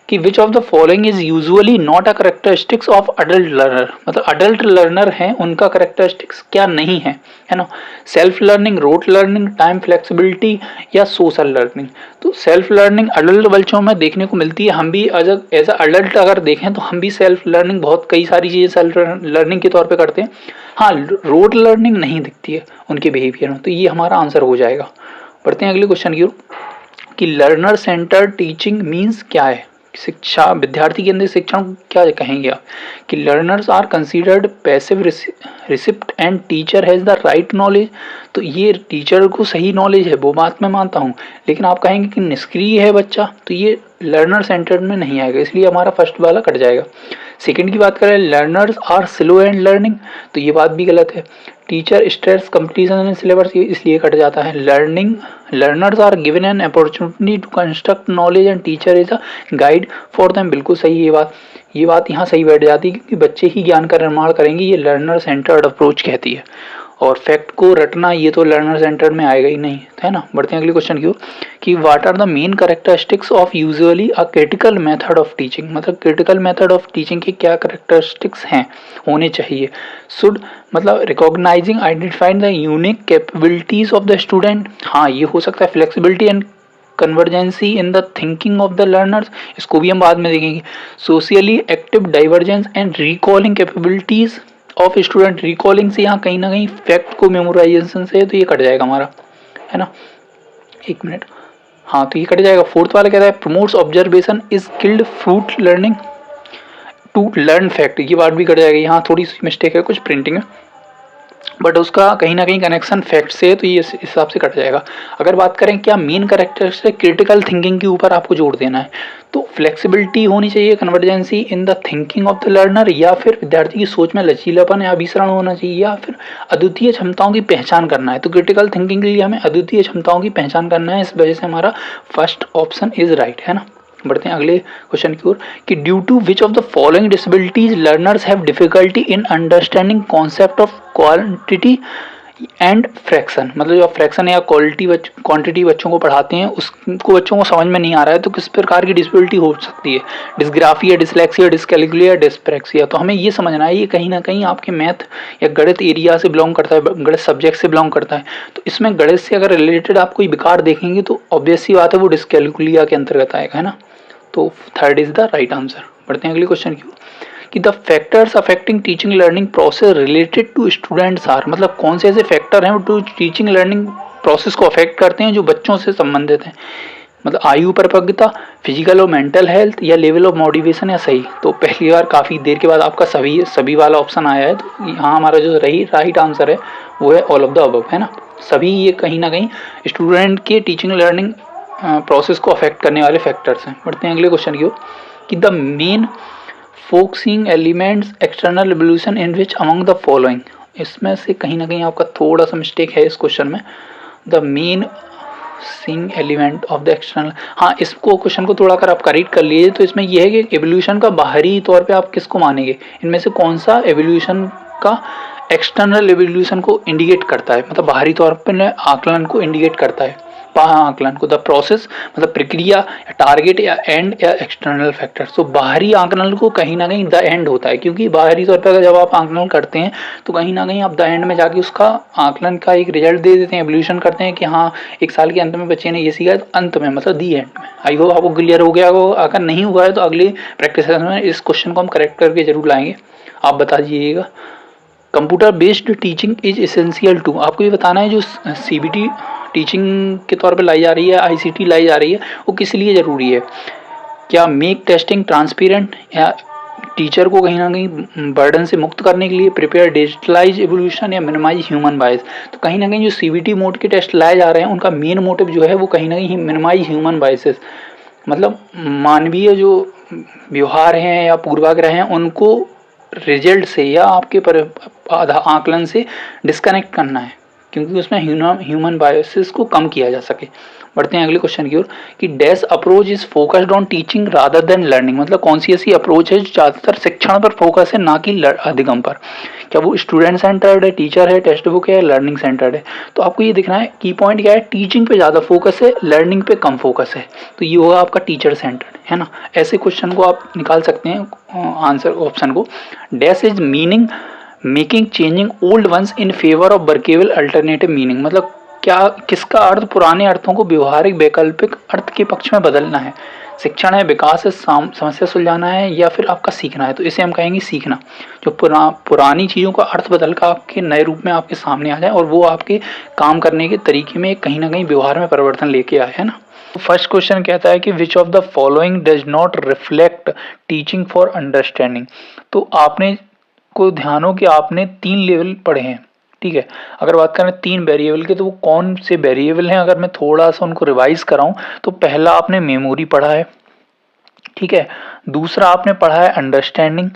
कि which of the following is usually not a characteristics of adult learner. मतलब अडल्ट लर्नर हैं उनका करेक्टरिस्टिक्स क्या नहीं है, है ना। Self learning, rote learning, time flexibility या सोशल लर्निंग। तो सेल्फ लर्निंग अडल्ट बच्चों में देखने को मिलती है, हम भी एज अ अडल्ट अगर देखें तो हम भी सेल्फ लर्निंग बहुत कई सारी चीज़ें सेल्फ लर्निंग के तौर पे करते हैं। हाँ, रोट लर्निंग नहीं दिखती है उनके बिहेवियर में, तो ये हमारा आंसर हो जाएगा। बढ़ते हैं अगले क्वेश्चन की ओर कि लर्नर सेंटर्ड टीचिंग मीन्स क्या है। शिक्षा विद्यार्थी केंद्रित शिक्षण को क्या कहेंगे आप? कि learners are considered passive receipt and teacher has the right knowledge. तो ये टीचर को सही नॉलेज है वो बात मैं मानता हूँ, लेकिन आप कहेंगे कि निष्क्रिय है बच्चा, तो ये लर्नर सेंटर्ड में नहीं आएगा, इसलिए हमारा फर्स्ट वाला कट जाएगा। सेकंड की बात करें, learners are slow and learning, तो ये बात भी गलत है। Teacher stress competition in syllabus, इसलिए कट जाता है। Learners are given an opportunity to construct knowledge and teacher is a guide for them, बिल्कुल सही है ये बात यहाँ सही बैठ जाती है क्योंकि बच्चे ही ज्ञान का निर्माण करेंगे, ये लर्नर सेंटर्ड अप्रोच कहती है। और फैक्ट को रटना ये तो लर्नर सेंटर में आएगा ही नहीं, है ना। बढ़ते हैं अगले क्वेश्चन की ओर कि what are the main characteristics of usually a critical method of teaching. मतलब क्रिटिकल मेथड ऑफ टीचिंग के क्या कैरेक्टरिस्टिक्स हैं, होने चाहिए। शुड मतलब recognising identifying the unique capabilities of the student, हाँ ये हो सकता है। Flexibility and convergency in the thinking of the learners, इसको भी हम बाद में देखेंगे। Socially active divergence and recalling capabilities of student, recalling से यहाँ कहीं ना कहीं फैक्ट को मेमोराइजेशन से, तो ये कट जाएगा हमारा, है ना। एक मिनट, हाँ, तो ये कट जाएगा। फोर्थ वाला कहता है promotes observation is skilled fruit learning to learn fact, ये बात भी कट जाएगी। यहाँ थोड़ी सी मिस्टेक है कुछ प्रिंटिंग में, बट उसका कहीं ना कहीं कनेक्शन फैक्ट से है, तो ये इस हिसाब से कट जाएगा। अगर बात करें क्या मेन कैरेक्टर से क्रिटिकल थिंकिंग के ऊपर आपको जोर देना है, तो फ्लेक्सिबिलिटी होनी चाहिए, convergency in the thinking of the learner, या फिर विद्यार्थी की सोच में लचीलापन या अभिसरण होना चाहिए, या फिर अद्वितीय क्षमताओं की पहचान करना है। तो क्रिटिकल थिंकिंग के लिए हमें अद्वितीय क्षमताओं की पहचान करना है, इस वजह से हमारा फर्स्ट ऑप्शन इज राइट, है ना। बढ़ते हैं अगले क्वेश्चन की ओर कि due to which of the following disabilities learners have difficulty in understanding concept of quantity and fraction, मतलब जो फ्रैक्शन या क्वांटिटी बच्चों को पढ़ाते हैं उसको बच्चों को समझ में नहीं आ रहा है, तो किस प्रकार की डिसेबिलिटी हो सकती है, डिस्ग्राफिया, डिसलेक्सिया, डिसकैलकुलिया, डिस्प्रैक्सिया। तो हमें ये समझना है ये कहीं ना कहीं आपके मैथ या गणित एरिया से बिलोंग करता है, गणित सब्जेक्ट से बिलोंग करता है। तो इसमें गणित से अगर रिलेटेड आप कोई विकार देखेंगे तो ऑब्वियस सी बात है वो डिसकैलकुलिया के अंतर्गत आएगा, है ना। तो third is the right answer. बढ़ते हैं अगले क्वेश्चन की कि the factors affecting teaching learning process related to students are, मतलब कौन से ऐसे फैक्टर हैं जो टीचिंग लर्निंग प्रोसेस को अफेक्ट करते हैं जो बच्चों से संबंधित हैं, मतलब आयु परिपक्वता, फिजिकल और मेंटल हेल्थ, या लेवल ऑफ मोटिवेशन, या सही। तो पहली बार काफ़ी देर के बाद आपका सभी वाला ऑप्शन आया है, तो यहाँ हमारा जो राइट आंसर है वो है ऑल ऑफ द अबव, है ना। सभी ये कहीं ना कहीं स्टूडेंट के टीचिंग लर्निंग प्रोसेस को अफेक्ट करने वाले फैक्टर्स हैं। बढ़ते हैं अगले क्वेश्चन की ओर कि the main focusing elements external evolution in which among the following, इसमें से कहीं ना कहीं आपका थोड़ा सा मिस्टेक है इस क्वेश्चन में। The main sing element of the external, हाँ इसको क्वेश्चन को थोड़ा अगर आप करेक्ट कर लीजिए तो इसमें यह है कि एवोल्यूशन का बाहरी तौर पे आप किसको मानेंगे, इनमें से कौन सा एवोल्यूशन का एक्सटर्नल एवोल्यूशन को इंडिकेट करता है, मतलब बाहरी तौर पर आकलन को इंडिकेट करता है, आकलन को। द प्रोसेस मतलब प्रक्रिया, टारगेट, या एंड, या एक्सटर्नल फैक्टर। तो बाहरी आकलन को कहीं ना कहीं द एंड होता है, क्योंकि बाहरी तौर पर जब आप आकलन करते हैं तो कहीं ना कहीं आप द एंड में जाके उसका आकलन का एक रिजल्ट दे देते हैं, एवोल्यूशन करते हैं कि हाँ एक साल के अंत में बच्चे ने ये सीखा, अंत में मतलब दी एंड में। आई होप आपको क्लियर हो गया हो, अगर नहीं हुआ है तो अगले प्रैक्टिस में इस क्वेश्चन को हम करेक्ट करके जरूर लाएंगे, आप बता दीजिएगा। Computer based teaching is essential to, आपको ये बताना है जो सीबीटी टीचिंग के तौर पे लाई जा रही है, आईसीटी लाई जा रही है, वो किस लिए ज़रूरी है। क्या मेक टेस्टिंग ट्रांसपेरेंट, या टीचर को कहीं ना कहीं बर्डन से मुक्त करने के लिए, प्रिपेयर डिजिटलाइज एवोल्यूशन, या मिनिमाइज ह्यूमन बायस। तो कहीं ना कहीं जो सीबीटी मोड के टेस्ट लाए जा रहे हैं उनका मेन मोटिव जो है वो कहीं ना कहीं मिनिमाइज ह्यूमन बायसेस, मतलब मानवीय जो व्यवहार हैं या पूर्वाग्रह हैं उनको रिजल्ट से या आपके आकलन से डिस्कनेक्ट करना है, क्योंकि उसमें ह्यूमन बायसेस को कम किया जा सके। बढ़ते हैं अगले क्वेश्चन की ओर कि dash approach is focused on teaching rather than learning, मतलब कौन सी ऐसी अप्रोच है जो ज़्यादातर शिक्षण पर फोकस है ना कि अधिगम पर। क्या वो स्टूडेंट सेंटर्ड है, टीचर है, टेक्स्ट बुक है, लर्निंग सेंटर्ड है। तो आपको ये दिखना है की पॉइंट क्या है, टीचिंग पे ज़्यादा फोकस है, लर्निंग पे कम फोकस है, तो ये होगा आपका टीचर सेंटर्ड, है ना। ऐसे क्वेश्चन को आप निकाल सकते हैं आंसर ऑप्शन को। Dash is meaning making changing old ones in favour of workable alternative meaning, मतलब क्या किसका अर्थ पुराने अर्थों को व्यवहारिक वैकल्पिक अर्थ के पक्ष में बदलना है। शिक्षण है, विकास है, समस्या सुलझाना है, या फिर आपका सीखना है। तो इसे हम कहेंगे सीखना, जो पुरानी चीज़ों का अर्थ बदल कर आपके नए रूप में आपके सामने आ जाए और वो आपके काम करने के तरीके में कहीं ना कहीं व्यवहार में परिवर्तन लेके आए, है ना। फर्स्ट क्वेश्चन कहता है कि which of the following does not reflect teaching for understanding. तो आपने को ध्यान हो कि आपने 3 लेवल पढ़े हैं, ठीक है। अगर बात करें 3 वेरिएबल के तो वो कौन से वेरिएबल हैं, अगर मैं थोड़ा सा उनको रिवाइज कराऊं तो पहला आपने मेमोरी पढ़ा है, ठीक है। दूसरा आपने पढ़ा है अंडरस्टैंडिंग,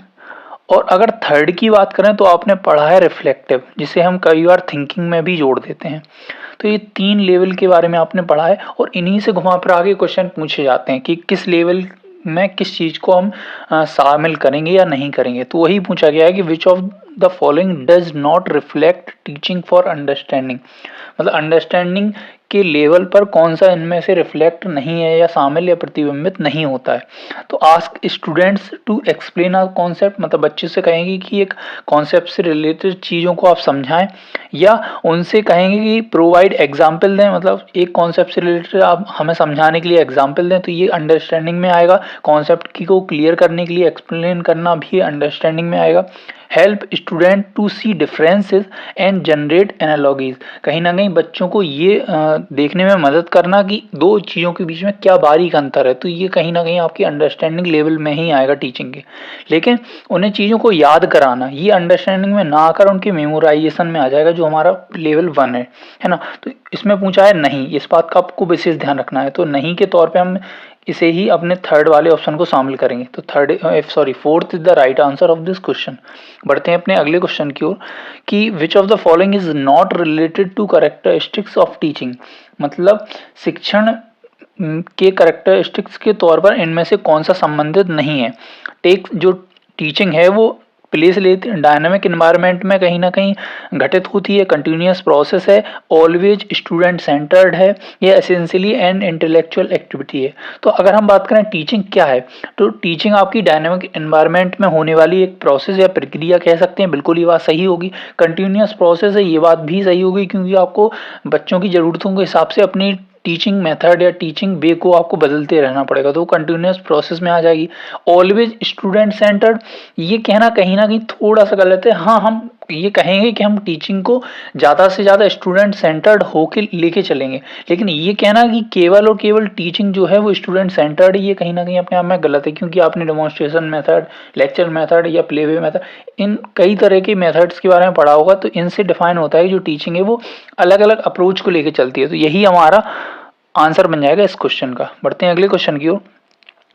और अगर थर्ड की बात करें तो आपने पढ़ा है रिफ्लेक्टिव, जिसे हम कई बार थिंकिंग में भी जोड़ देते हैं। तो ये 3 लेवल के बारे में आपने पढ़ा है, और इन्हीं से घुमा फिरा के क्वेश्चन पूछे जाते हैं कि किस लेवल में किस चीज़ को हम शामिल करेंगे या नहीं करेंगे। तो वही पूछा गया है कि which of the following does not reflect teaching for understanding, मतलब अंडरस्टैंडिंग के लेवल पर कौन सा इनमें से रिफ्लेक्ट नहीं है या शामिल या प्रतिबिंबित नहीं होता है। तो ask students to explain a concept, मतलब बच्चे से कहेंगे कि एक कॉन्सेप्ट से रिलेटेड चीज़ों को आप समझाएं, या उनसे कहेंगे कि प्रोवाइड एग्जाम्पल दें, मतलब एक कॉन्सेप्ट से रिलेटेड आप हमें समझाने के लिए एग्जाम्पल दें, तो ये अंडरस्टैंडिंग में आएगा। कॉन्सेप्ट की को क्लियर करने के लिए एक्सप्लेन करना भी अंडरस्टैंडिंग में आएगा। Help student to see differences and generate analogies. कहीं ना कहीं बच्चों को ये देखने में मदद करना कि दो चीज़ों के बीच में क्या बारीक अंतर है, तो ये कहीं ना कहीं आपकी अंडरस्टैंडिंग लेवल में ही आएगा टीचिंग के। लेकिन उन्हें चीज़ों को याद कराना, ये अंडरस्टैंडिंग में ना आकर उनके मेमोराइजेशन में आ जाएगा, जो हमारा लेवल 1 है ना। तो इसमें पूछा है नहीं, इस बात का आपको विशेष ध्यान रखना है। तो नहीं के तौर पे हम इसे ही अपने थर्ड वाले ऑप्शन को शामिल करेंगे। तो fourth is the right answer of this question. बढ़ते हैं अपने अगले क्वेश्चन की ओर कि which of the following is not related to characteristics of teaching. मतलब शिक्षण के कैरेक्टरिस्टिक्स के तौर पर इनमें से कौन सा संबंधित नहीं है। टेक जो टीचिंग है वो प्लेस लेती डायनामिक इन्वायरमेंट में कहीं ना कहीं घटित होती है, कंटिन्यूस प्रोसेस है, ऑलवेज स्टूडेंट सेंटर्ड है, ये एसेंशियली एंड इंटेलेक्चुअल एक्टिविटी है। तो अगर हम बात करें टीचिंग क्या है, तो टीचिंग आपकी डायनामिक इन्वायरमेंट में होने वाली एक प्रोसेस या प्रक्रिया कह सकते हैं। बिल्कुल ये बात सही होगी। कंटिन्यूस प्रोसेस है, ये बात भी सही होगी, क्योंकि आपको बच्चों की ज़रूरतों के हिसाब से अपनी टीचिंग मेथड या टीचिंग वे को आपको बदलते रहना पड़ेगा, तो कंटिन्यूस प्रोसेस में आ जाएगी। ऑलवेज स्टूडेंट सेंटर्ड, ये कहना कहीं ना कहीं थोड़ा सा गलत है। हाँ, हम ये कहेंगे कि हम टीचिंग को ज़्यादा से ज़्यादा स्टूडेंट सेंटर्ड होके लेके चलेंगे, लेकिन ये कहना कि केवल और केवल टीचिंग जो है वो स्टूडेंट सेंटर्ड, ये कहीं ना कहीं अपने आप में गलत है। क्योंकि आपने डेमोन्स्ट्रेशन मेथड, लेक्चर मेथड या प्लेवे मेथड, इन कई तरह के मेथड्स के बारे में पढ़ा होगा, तो इनसे डिफाइन होता है कि जो टीचिंग है वो अलग अलग अप्रोच को लेके चलती है। तो यही हमारा आंसर बन जाएगा इस क्वेश्चन का। बढ़ते हैं अगले क्वेश्चन की ओर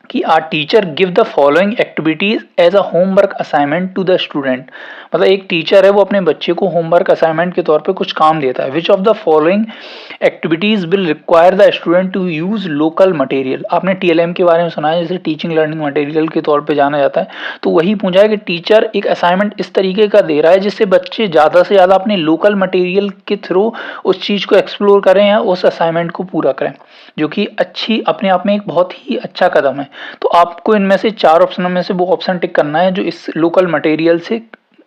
कि are teacher give the following activities as a homework assignment to the student. मतलब एक टीचर है वो अपने बच्चे को होमवर्क असाइनमेंट के तौर पे कुछ काम देता है। Which of the following activities will require the student to use local material. आपने टीएलएम के बारे में सुना है, जैसे टीचिंग लर्निंग मटेरियल के तौर पे जाना जाता है। तो वही पूछा है कि टीचर एक असाइनमेंट इस तरीके का दे रहा है जिससे बच्चे ज़्यादा से ज़्यादा अपने लोकल मटेरियल के थ्रू उस चीज़ को एक्सप्लोर करें या उस असाइनमेंट को पूरा करें, जो कि अच्छी अपने आप में एक बहुत ही अच्छा कदम है। तो आपको इनमें से 4 ऑप्शनों में से वो ऑप्शन टिक करना है जो इस लोकल मटेरियल से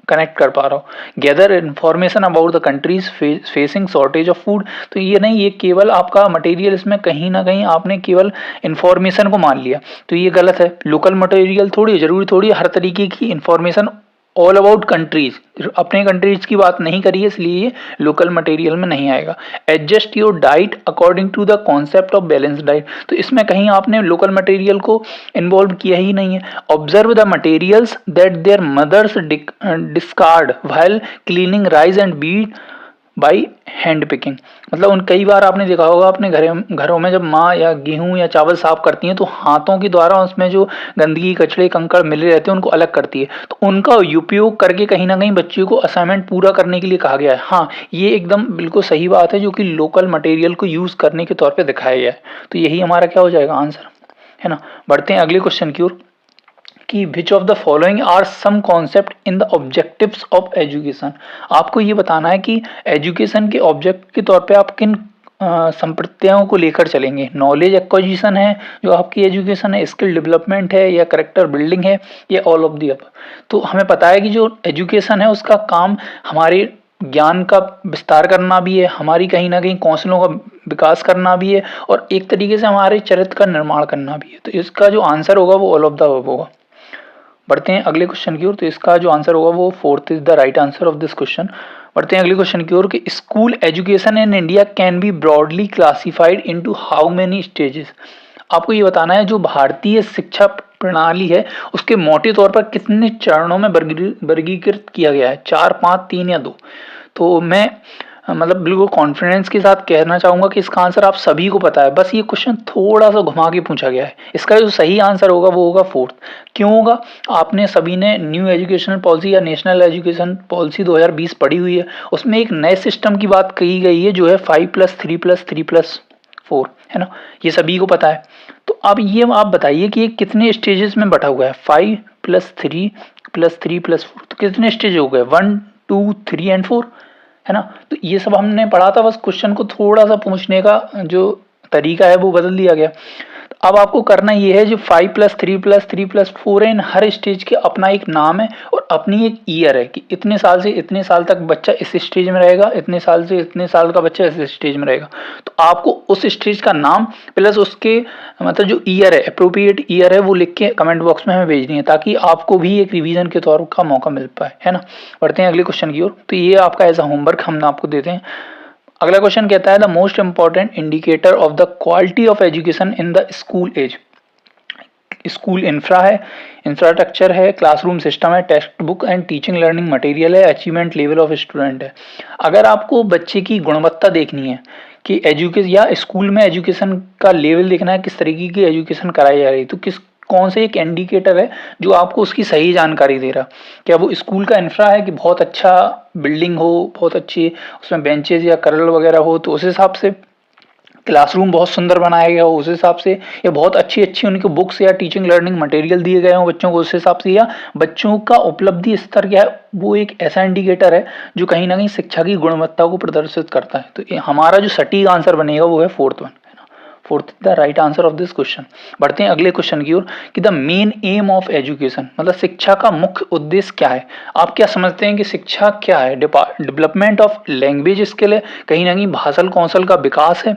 कनेक्ट कर पा रहा हो। Gather information about the countries facing shortage of food. तो ये नहीं, ये केवल आपका मटेरियल, इसमें कहीं ना कहीं आपने केवल इन्फॉर्मेशन को मान लिया, तो ये गलत है। लोकल मटेरियल थोड़ी जरूरी, थोड़ी हर तरीके की इन्फॉर्मेशन ऑल अबाउट कंट्रीज, अपने कंट्रीज की बात नहीं करिए, इसलिए ये लोकल मटेरियल में नहीं आएगा। Adjust your diet according to the concept of balance diet. तो इसमें कहीं आपने लोकल मटेरियल को इन्वॉल्व किया ही नहीं है। Observe the materials that their mothers discard while cleaning rice and beat by hand picking. मतलब उन कई बार आपने देखा होगा अपने घरों में जब माँ या गेहूं या चावल साफ करती हैं तो हाथों के द्वारा उसमें जो गंदगी कचड़े कंकड़ मिले रहते हैं उनको अलग करती है। तो उनका उपयोग करके कहीं ना कहीं बच्चों को असाइनमेंट पूरा करने के लिए कहा गया है। हाँ, ये एकदम बिल्कुल सही बात है, जो कि लोकल मटेरियल को यूज करने के तौर पर दिखाया गया है। तो यही हमारा क्या हो जाएगा आंसर, है ना। बढ़ते हैं अगले क्वेश्चन की ओर कि which of the following are some concept in the objectives of education. आपको ये बताना है कि एजुकेशन के ऑब्जेक्ट के तौर पे आप किन संप्रदायों को लेकर चलेंगे। नॉलेज एक्विजिशन है जो आपकी एजुकेशन है, स्किल डेवलपमेंट है, या करेक्टर बिल्डिंग है, या ऑल ऑफ दी अब। तो हमें पता है कि जो एजुकेशन है उसका काम हमारे ज्ञान का विस्तार करना भी है, हमारी कहीं ना कहीं कौशलों का विकास करना भी है, और एक तरीके से हमारे चरित्र का निर्माण करना भी है। तो इसका जो आंसर होगा वो ऑल ऑफ द अबव होगा। बढ़ते हैं अगले क्वेश्चन की ओर। तो इसका जो आंसर होगा वो fourth is the right answer of this question. बढ़ते हैं अगले क्वेश्चन की ओर कि school education in India can be broadly classified into how many stages. आपको ये बताना है जो भारतीय शिक्षा प्रणाली है उसके मोटे तौर पर कितने चरणों में वर्गीकृत किया गया है, 4, 5, 3 या 2। तो मैं मतलब बिल्कुल कॉन्फिडेंस के साथ कहना चाहूँगा कि इसका आंसर आप सभी को पता है, बस ये क्वेश्चन थोड़ा सा घुमा के पूछा गया है। इसका जो सही आंसर होगा वो होगा फोर्थ। क्यों होगा? आपने सभी ने न्यू एजुकेशनल पॉलिसी या नेशनल एजुकेशन पॉलिसी 2020 पढ़ी हुई है, उसमें एक नए सिस्टम की बात कही गई है जो है 5+3+3+4, है ना, ये सभी को पता है। तो अब ये आप बताइए कि ये कितने स्टेजेस में बटा हुआ है। 5+3+3+4, तो कितने स्टेज हो गए? 1, 2, 3 एंड 4, है ना। तो ये सब हमने पढ़ा था, बस क्वेश्चन को थोड़ा सा पूछने का जो तरीका है वो बदल दिया गया। अब आपको करना ये है, जो 5+3+3+4 है, इन हर स्टेज के अपना एक नाम है और अपनी एक ईयर है कि इतने साल से इतने साल तक बच्चा इस स्टेज में रहेगा, इतने साल से इतने साल का बच्चा इस स्टेज में रहेगा। तो आपको उस स्टेज का नाम प्लस उसके मतलब जो ईयर है, अप्रोप्रिएट ईयर है, वो लिख के कमेंट बॉक्स में हमें भेजनी है, ताकि आपको भी एक रिवीजन के तौर का मौका मिल पाए, है ना। बढ़ते हैं अगले क्वेश्चन की ओर। तो ये आपका एज अ होमवर्क हम आपको देते हैं। अगला क्वेश्चन कहता है the most important indicator of the quality of education in the school as. School infra है, इंफ्रास्ट्रक्चर है, क्लासरूम सिस्टम है, text book and teaching learning material है, अचीवमेंट लेवल ऑफ स्टूडेंट है। अगर आपको बच्चे की गुणवत्ता देखनी है कि एजुकेशन या स्कूल में एजुकेशन का लेवल देखना है, किस तरीके की एजुकेशन कराई जा रही है, तो किस कौन से एक इंडिकेटर है जो आपको उसकी सही जानकारी दे रहा। क्या वो स्कूल का इंफ्रा है कि बहुत अच्छा बिल्डिंग हो, बहुत अच्छी उसमें बेंचेज या करल वगैरह हो, तो उस हिसाब से क्लासरूम बहुत सुंदर बनाया गया हो उस हिसाब से, या बहुत अच्छी अच्छी उनकी बुक्स या टीचिंग लर्निंग मटेरियल दिए गए हों बच्चों को उस हिसाब से, या बच्चों का उपलब्धि स्तर क्या है, वो एक ऐसा इंडिकेटर है जो कहीं ना कहीं शिक्षा की गुणवत्ता को प्रदर्शित करता है। तो हमारा जो सटीक आंसर बनेगा वो है फोर्थ वन, है ना। Fourth the right answer of this question. बढ़ते हैं अगले क्वेश्चन की ओर कि the main M of education, मतलब शिक्षा का मुख्य उद्देश्य क्या है। आप क्या समझते हैं कि शिक्षा क्या है। डेवलपमेंट ऑफ लैंग्वेज स्किल है, कहीं ना कहीं भाषा कौशल का विकास है।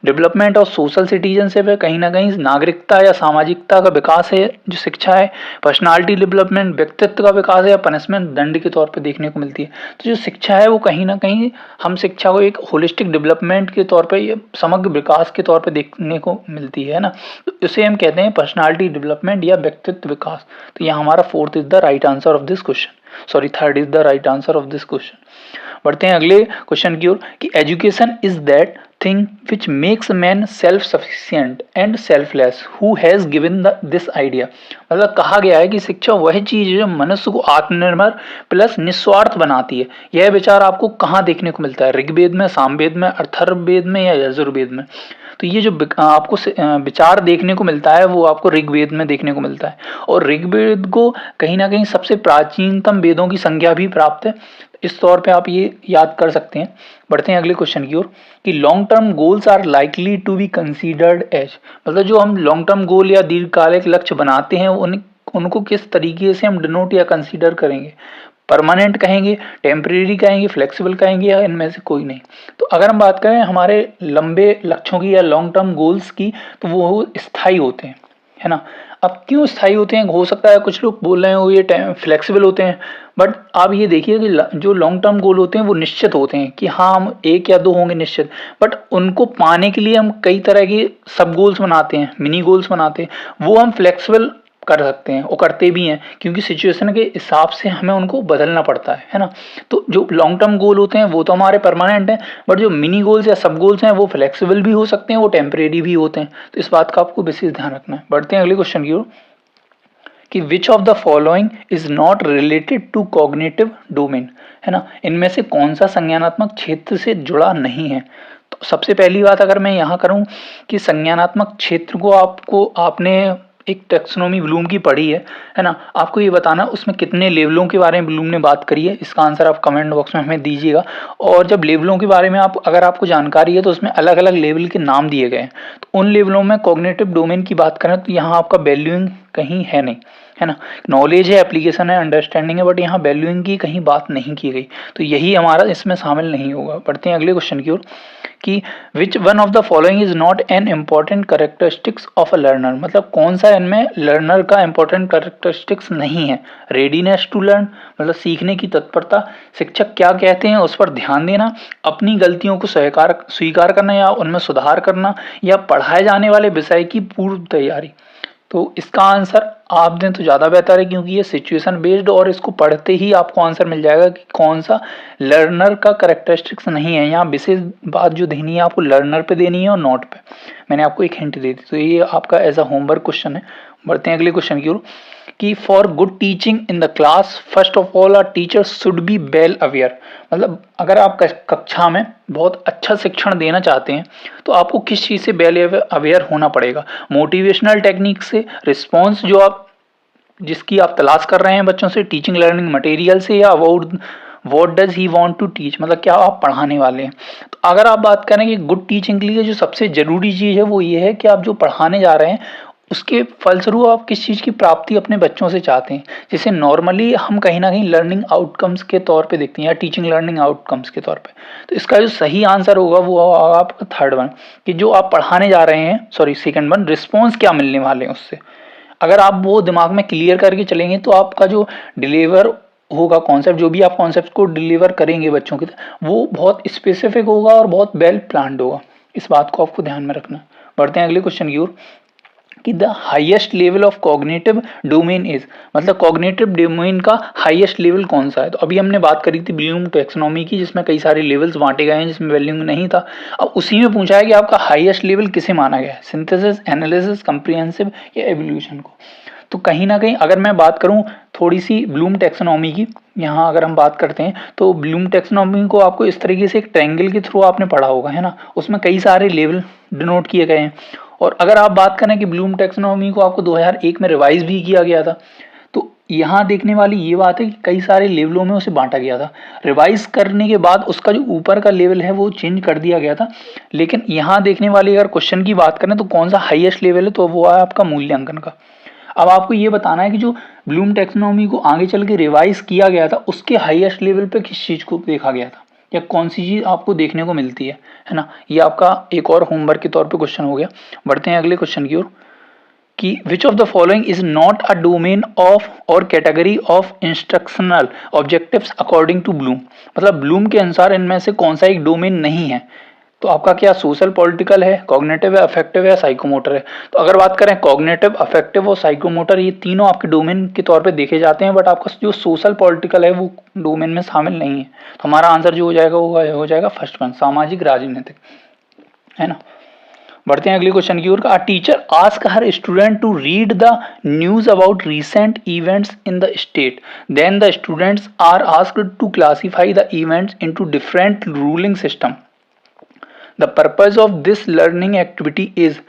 डेवलपमेंट ऑफ सोशल सिटीजनशिप है, कहीं ना कहीं नागरिकता या सामाजिकता का विकास है जो शिक्षा है। पर्सनालिटी डेवलपमेंट, व्यक्तित्व का विकास है, या पनिशमेंट दंड के तौर पे देखने को मिलती है। तो जो शिक्षा है वो कहीं ना कहीं हम शिक्षा को एक होलिस्टिक डेवलपमेंट के तौर पे, ये समग्र विकास के तौर पे देखने को मिलती है ना। तो इसे हम कहते हैं पर्सनालिटी डेवलपमेंट या व्यक्तित्व विकास। तो यह हमारा fourth is the right answer of this question, sorry third is the right answer of this question. बढ़ते हैं अगले क्वेश्चन की ओर कि education is that thing which makes man self sufficient and selfless who has given this idea. मतलब कहा गया है कि शिक्षा वह चीज है जो मनुष्य को आत्मनिर्भर प्लस निस्वार्थ बनाती है। यह विचार आपको कहाँ देखने को मिलता है, ऋग्वेद में, सामवेद में, अथर्ववेद में, या यजुर्वेद में। तो ये जो आपको विचार देखने को मिलता है वो आपको ऋग्वेद में देखने को मिलता है, और ऋग्वेद को कहीं ना कहीं सबसे प्राचीनतम वेदों की संज्ञा भी प्राप्त है। इस तौर पे आप ये याद कर सकते हैं। बढ़ते हैं अगले क्वेश्चन की ओर कि long term goals are likely to be considered as, मतलब जो हम लॉन्ग टर्म गोल या दीर्घकालिक लक्ष्य बनाते हैं उनको किस तरीके से हम डिनोट या कंसीडर करेंगे। परमानेंट कहेंगे, टेम्परेरी कहेंगे, फ्लेक्सिबल कहेंगे, या इनमें से कोई नहीं। तो अगर हम बात करें हमारे लंबे लक्ष्यों की या लॉन्ग टर्म गोल्स की, तो वो स्थायी होते हैं, है ना। अब क्यों स्थायी होते हैं, हो सकता है कुछ लोग बोल रहे हो ये फ्लेक्सिबल होते हैं, बट आप ये देखिए कि जो लॉन्ग टर्म गोल होते हैं वो निश्चित होते हैं कि हाँ हम 1 या 2 होंगे निश्चित, बट उनको पाने के लिए हम कई तरह के सब गोल्स बनाते हैं, मिनी गोल्स बनाते हैं। वो हम फ्लेक्सिबल कर सकते हैं, वो करते भी हैं, क्योंकि सिचुएशन के हिसाब से हमें उनको बदलना पड़ता है ना। तो जो लॉन्ग टर्म गोल होते हैं वो तो हमारे परमानेंट हैं, बट जो मिनी गोल्स या सब गोल्स हैं वो फ्लेक्सिबल भी हो सकते हैं, वो टेम्परेरी भी होते हैं। तो इस बात का आपको विशेष ध्यान रखना है। बढ़ते हैं अगले क्वेश्चन की ओर कि which of the following is not related to cognitive domain, है ना। इनमें से कौन सा संज्ञानात्मक क्षेत्र से जुड़ा नहीं है। तो सबसे पहली बात अगर मैं यहाँ करूँ कि संज्ञानात्मक क्षेत्र को आपने एक टेक्सोनोमी ब्लूम की पढ़ी है ना। आपको ये बताना उसमें कितने लेवलों के बारे में ब्लूम ने बात करी है, इसका आंसर आप कमेंट बॉक्स में हमें दीजिएगा। और जब लेवलों के बारे में अगर आपको जानकारी है तो उसमें अलग अलग लेवल के नाम दिए गए हैं। तो उन लेवलों में कॉग्निटिव डोमेन की बात करें तो यहाँ आपका वैल्यूइंग कहीं है नहीं, है ना। नॉलेज है, एप्लीकेशन है, अंडरस्टैंडिंग है, बट यहाँ वैल्यूइंग की कहीं बात नहीं की गई, तो यही हमारा इसमें शामिल नहीं होगा। बढ़ते हैं अगले क्वेश्चन की ओर कि which one of the following is not an important characteristics of a learner, मतलब कौन सा इनमें लर्नर का इंपॉर्टेंट करेक्टरिस्टिक्स नहीं है। रेडीनेस टू लर्न, मतलब सीखने की तत्परता, शिक्षक क्या कहते हैं उस पर ध्यान देना, अपनी गलतियों को स्वीकार करना या उनमें सुधार करना, या पढ़ाए जाने वाले विषय की पूर्व तैयारी। तो इसका आंसर आप दें तो ज़्यादा बेहतर है, क्योंकि ये सिचुएशन बेस्ड और इसको पढ़ते ही आपको आंसर मिल जाएगा कि कौन सा लर्नर का करेक्टरिस्टिक्स नहीं है। यहाँ विशेष बात जो देनी है आपको लर्नर पे देनी है और नोट पे। मैंने आपको एक हिंट दे दी, तो ये आपका एज अ होमवर्क क्वेश्चन है। बढ़ते हैं अगले क्वेश्चन की ओर कि for good teaching in the class first of all a teacher should be well aware, मतलब अगर आप कक्षा में बहुत अच्छा शिक्षण देना चाहते हैं तो आपको किस चीज़ से वेल अवेयर होना पड़ेगा। मोटिवेशनल टेक्निक से, रिस्पॉन्स जो आप जिसकी आप तलाश कर रहे हैं बच्चों से, टीचिंग लर्निंग मटेरियल से, या what does he want to teach, मतलब क्या आप पढ़ाने वाले हैं। तो अगर आप बात करें कि गुड टीचिंग के लिए जो सबसे ज़रूरी चीज़ है वो ये है कि आप जो पढ़ाने जा रहे हैं उसके फलस्वरूप आप किस चीज़ की प्राप्ति अपने बच्चों से चाहते हैं। जैसे नॉर्मली हम कहीं ना कहीं लर्निंग आउटकम्स के तौर पे देखते हैं या टीचिंग लर्निंग आउटकम्स के तौर पे। तो इसका जो सही आंसर होगा वो होगा आपका थर्ड वन, कि जो आप पढ़ाने जा रहे हैं, सॉरी सेकंड वन, रिस्पॉन्स क्या मिलने वाले हैं उससे। अगर आप वो दिमाग में क्लियर करके चलेंगे तो आपका जो डिलीवर होगा कॉन्सेप्ट, जो भी आप कॉन्सेप्ट को डिलीवर करेंगे बच्चों की वो बहुत स्पेसिफिक होगा और बहुत वेल प्लान्ड होगा। इस बात को आपको ध्यान में रखना। बढ़ते हैं अगले क्वेश्चन की ओर, कि the highest level of cognitive domain is, मतलब कॉग्निटिव डोमेन का हाईएस्ट लेवल कौन सा है। तो अभी हमने बात करी थी ब्लूम टैक्सोनॉमी की, जिसमें कई सारे लेवल्स बांटे गए हैं, जिसमें वैल्यू नहीं था। अब उसी में पूछा है कि आपका हाईएस्ट लेवल किसे माना गया है, सिंथेसिस, एनालिसिस, कंप्रिहेंसिव या एवोल्यूशन को। तो कहीं ना कहीं अगर मैं बात करूं थोड़ी सी ब्लूम टैक्सोनॉमी की, यहाँ अगर हम बात करते हैं तो ब्लूम टैक्सोनॉमी को आपको इस तरीके से एक ट्रायंगल के थ्रू आपने पढ़ा होगा, है ना। उसमें कई सारे लेवल डिनोट किए गए हैं। और अगर आप बात करें कि ब्लूम टैक्सोनॉमी को आपको 2001 में रिवाइज भी किया गया था, तो यहाँ देखने वाली ये बात है कि कई सारे लेवलों में उसे बांटा गया था। रिवाइज करने के बाद उसका जो ऊपर का लेवल है वो चेंज कर दिया गया था। लेकिन यहाँ देखने वाली अगर क्वेश्चन की बात करें तो कौन सा हाईएस्ट लेवल है, तो वो है आपका मूल्यांकन का। अब आपको ये बताना है कि जो ब्लूम टैक्सोनॉमी को आगे चल के रिवाइज किया गया था उसके हाईएस्ट लेवल पे किस चीज़ को देखा गया था, या कौन सी चीज़ आपको देखने को मिलती है ना। ये आपका एक और होमवर्क के तौर पे क्वेश्चन हो गया। बढ़ते हैं अगले क्वेश्चन की ओर, कि which of the following is not a domain of or category of instructional objectives according to Bloom, मतलब ब्लूम के अनुसार इनमें से कौन सा एक डोमेन नहीं है। तो आपका क्या सोशल पॉलिटिकल है, कॉग्निटिव है, अफेक्टिव है या साइकोमोटर है। तो अगर बात करें कॉग्निटिव, अफेक्टिव और साइकोमोटर, ये तीनों आपके डोमेन के तौर पे देखे जाते हैं, बट आपका जो सोशल पॉलिटिकल है वो डोमेन में शामिल नहीं है। तो हमारा आंसर जो हो जाएगा वो हो जाएगा फर्स्ट वन, सामाजिक राजनीतिक, है ना। बढ़ते हैं अगले क्वेश्चन की ओर, a teacher ask her student to read the news about recent events in the state, then the students are asked to classify the events into different ruling system. The purpose of this learning activity is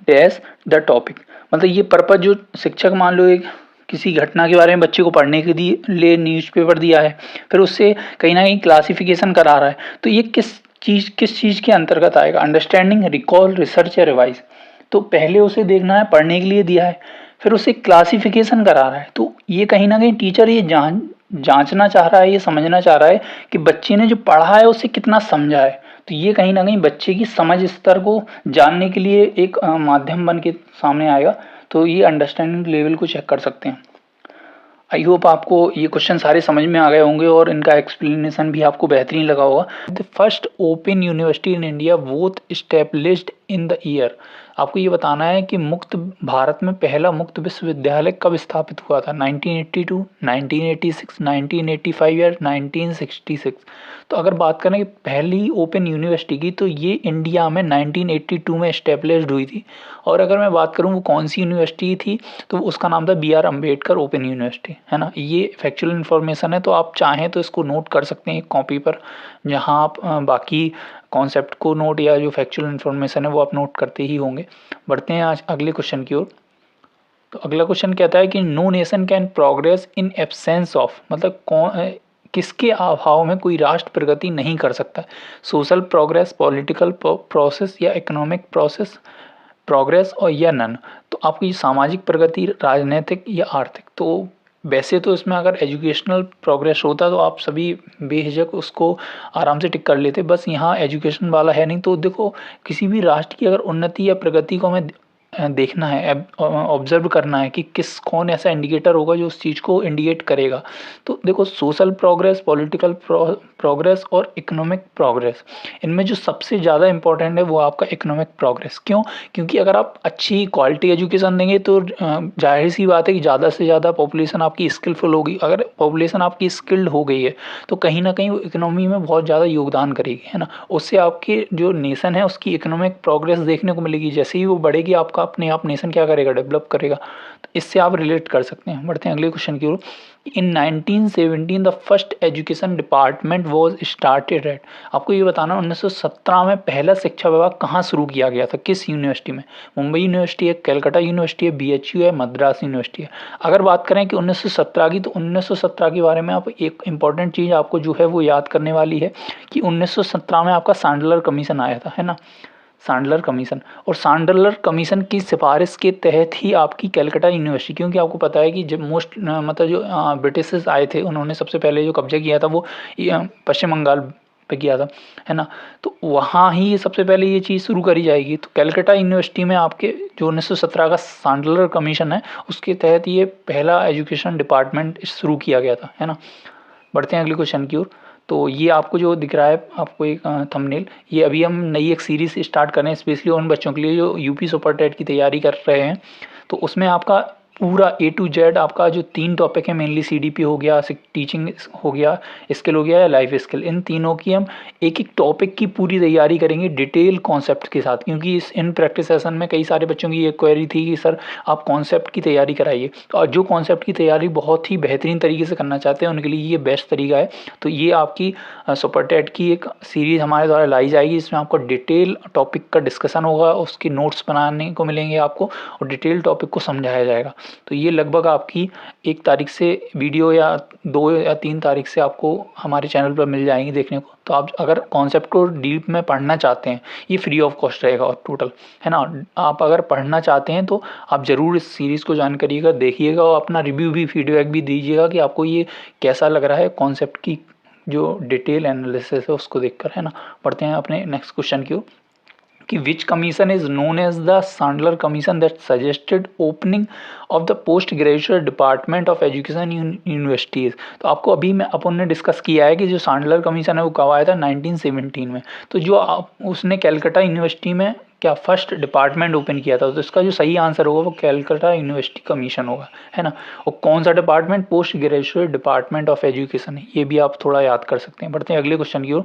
dash the topic, मतलब ये purpose जो शिक्षक मान लो एक किसी घटना के बारे में बच्चे को पढ़ने के लिए न्यूज़पेपर दिया है, फिर उससे कहीं ना कहीं क्लासिफिकेशन करा रहा है, तो ये किस चीज़ के अंतर्गत आएगा, अंडरस्टैंडिंग, रिकॉल, रिसर्च या रिवाइज। तो पहले उसे देखना है, पढ़ने के लिए दिया है, फिर उसे क्लासिफिकेशन करा रहा है। तो ये कहीं ना कहीं टीचर ये जांचना चाह रहा है, ये समझना चाह रहा है कि बच्चे ने जो पढ़ा है उसे कितना समझा है। तो ये कहीं ना कहीं बच्चे की समझ स्तर को जानने के लिए एक माध्यम बन के सामने आएगा। तो ये अंडरस्टैंडिंग लेवल को चेक कर सकते हैं। आई होप आपको ये क्वेश्चन सारे समझ में आ गए होंगे और इनका एक्सप्लेनेशन भी आपको बेहतरीन लगा होगा। The first open university in India was established in the year, आपको ये बताना है कि मुक्त भारत में पहला मुक्त विश्वविद्यालय कब स्थापित हुआ था, 1982, 1986, 1985 या 1966। तो अगर बात करें कि पहली ओपन यूनिवर्सिटी की, तो ये इंडिया में 1982 में इस्टेब्लिश्ड हुई थी। और अगर मैं बात करूँ वो कौन सी यूनिवर्सिटी थी, तो उसका नाम था B R Ambedkar open university, है ना। ये फैक्चुअल इन्फॉर्मेशन है, तो आप चाहें तो इसको नोट कर सकते हैं एक कॉपी पर, जहाँ आप बाकी कॉन्सेप्ट को नोट या जो फैक्चुअल इन्फॉर्मेशन है वो आप नोट करते ही होंगे। बढ़ते हैं आज अगले क्वेश्चन की ओर। तो अगला क्वेश्चन कहता है कि no nation can progress in absence of, मतलब कौन किसके अभाव में कोई राष्ट्र प्रगति नहीं कर सकता, सोशल प्रोग्रेस, पॉलिटिकल प्रोसेस या इकोनॉमिक प्रोसेस प्रोग्रेस और या नन। तो आपकी सामाजिक प्रगति, राजनीतिक या आर्थिक। तो वैसे तो इसमें अगर एजुकेशनल प्रोग्रेस होता तो आप सभी बेझिझक उसको आराम से टिक कर लेते, बस यहाँ एजुकेशन वाला है नहीं। तो देखो किसी भी राष्ट्र की अगर उन्नति या प्रगति को हमें देखना है, ऑब्जर्व करना है कि कौन ऐसा इंडिकेटर होगा जो उस चीज़ को इंडिकेट करेगा। तो देखो सोशल प्रोग्रेस, पॉलिटिकल प्रोग्रेस और इकोनॉमिक प्रोग्रेस, इनमें जो सबसे ज़्यादा इंपॉर्टेंट है वो आपका इकोनॉमिक प्रोग्रेस। क्यों? क्योंकि अगर आप अच्छी क्वालिटी एजुकेशन देंगे तो जाहिर सी बात है कि ज़्यादा से ज़्यादा पॉपुलेशन आपकी स्किलफुल होगी। अगर पॉपुलेशन आपकी स्किल्ड हो गई है तो कहीं ना कहीं वो इकोनॉमी में बहुत ज़्यादा योगदान करेगी, है ना। उससे आपके जो नेशन है उसकी इकोनॉमिक प्रोग्रेस देखने को मिलेगी। जैसे ही वो बढ़ेगी आपका अपने आप नेशन क्या करेगा, डेवलप करेगा। तो इससे आप रिलेट कर सकते हैं। बढ़ते हैं अगले क्वेश्चन की ओर। इन 1917 the first education department was started at. आपको ये बताना 1917 में पहला शिक्षा विभाग कहाँ शुरू किया गया था, किस यूनिवर्सिटी में। मुंबई यूनिवर्सिटी है, कलकत्ता यूनिवर्सिटी है, BHU है, मद्रास यूनिवर्सिटी है। अगर बात करें कि 1917 की, तो 1917 के बारे में आप एक इंपॉर्टेंट चीज़ आपको जो है वो याद करने वाली है कि 1917 में आपका सांडलर कमीशन आया था, है ना, सांडलर कमीशन। और सांडलर कमीशन की सिफारिश के तहत ही आपकी कलकत्ता यूनिवर्सिटी, क्योंकि आपको पता है कि जब मतलब जो ब्रिटिशर्स आए थे उन्होंने सबसे पहले जो कब्जा किया था वो पश्चिम बंगाल पे किया था, है ना। तो वहाँ ही सबसे पहले ये चीज़ शुरू करी जाएगी। तो कलकत्ता यूनिवर्सिटी में आपके जो 1917 का सांडलर कमीशन है उसके तहत ये पहला एजुकेशन डिपार्टमेंट शुरू किया गया था, है ना। बढ़ते हैं अगले क्वेश्चन की ओर। तो ये आपको जो दिख रहा है आपको एक थंबनेल, ये अभी हम नई एक सीरीज स्टार्ट कर रहे हैं स्पेशली उन बच्चों के लिए जो यूपी सुपर टेट की तैयारी कर रहे हैं। तो उसमें आपका पूरा A to Z आपका जो 3 टॉपिक है, मेनली CDP हो गया, टीचिंग हो गया, स्किल हो गया या लाइफ स्किल, इन तीनों की हम एक एक टॉपिक की पूरी तैयारी करेंगे डिटेल कॉन्सेप्ट के साथ। क्योंकि इन प्रैक्टिस सेशन में कई सारे बच्चों की ये क्वेरी थी कि सर आप कॉन्सेप्ट की तैयारी कराइए। और जो कॉन्सेप्ट की तैयारी बहुत ही बेहतरीन तरीके से करना चाहते हैं उनके लिए ये बेस्ट तरीका है। तो ये आपकी सुपर टेट की एक सीरीज़ हमारे द्वारा लाई जाएगी, इसमें आपको डिटेल टॉपिक का डिस्कशन होगा, उसके नोट्स बनाने को मिलेंगे आपको और डिटेल टॉपिक को समझाया जाएगा। तो ये लगभग आपकी 1 तारीख से वीडियो या 2 या 3 तारीख से आपको हमारे चैनल पर मिल जाएंगी देखने को। तो आप अगर कॉन्सेप्ट को डीप में पढ़ना चाहते हैं, ये फ्री ऑफ कॉस्ट रहेगा और टोटल, है ना। आप अगर पढ़ना चाहते हैं तो आप ज़रूर इस सीरीज़ को ज्वाइन करिएगा, देखिएगा और अपना रिव्यू भी, फीडबैक भी दीजिएगा कि आपको ये कैसा लग रहा है कॉन्सेप्ट की जो डिटेल एनालिसिस है उसको देखकर, है ना। पढ़ते हैं अपने नेक्स्ट क्वेश्चन की ओर कि which commission is known as the Sadler commission that suggested opening of the post graduate department of education universities. तो आपको अभी मैं अपन ने डिस्कस किया है कि जो सांडलर कमीशन है वो कब आया था, 1917 में। तो जो उसने कलकत्ता यूनिवर्सिटी में क्या फर्स्ट डिपार्टमेंट ओपन किया था, तो इसका जो सही आंसर होगा वो कलकत्ता यूनिवर्सिटी कमीशन होगा, है ना। और कौन सा department, post graduate department of education है, ये भी आप थोड़ा याद कर सकते हैं। बढ़ते हैं अगले क्वेश्चन की ओर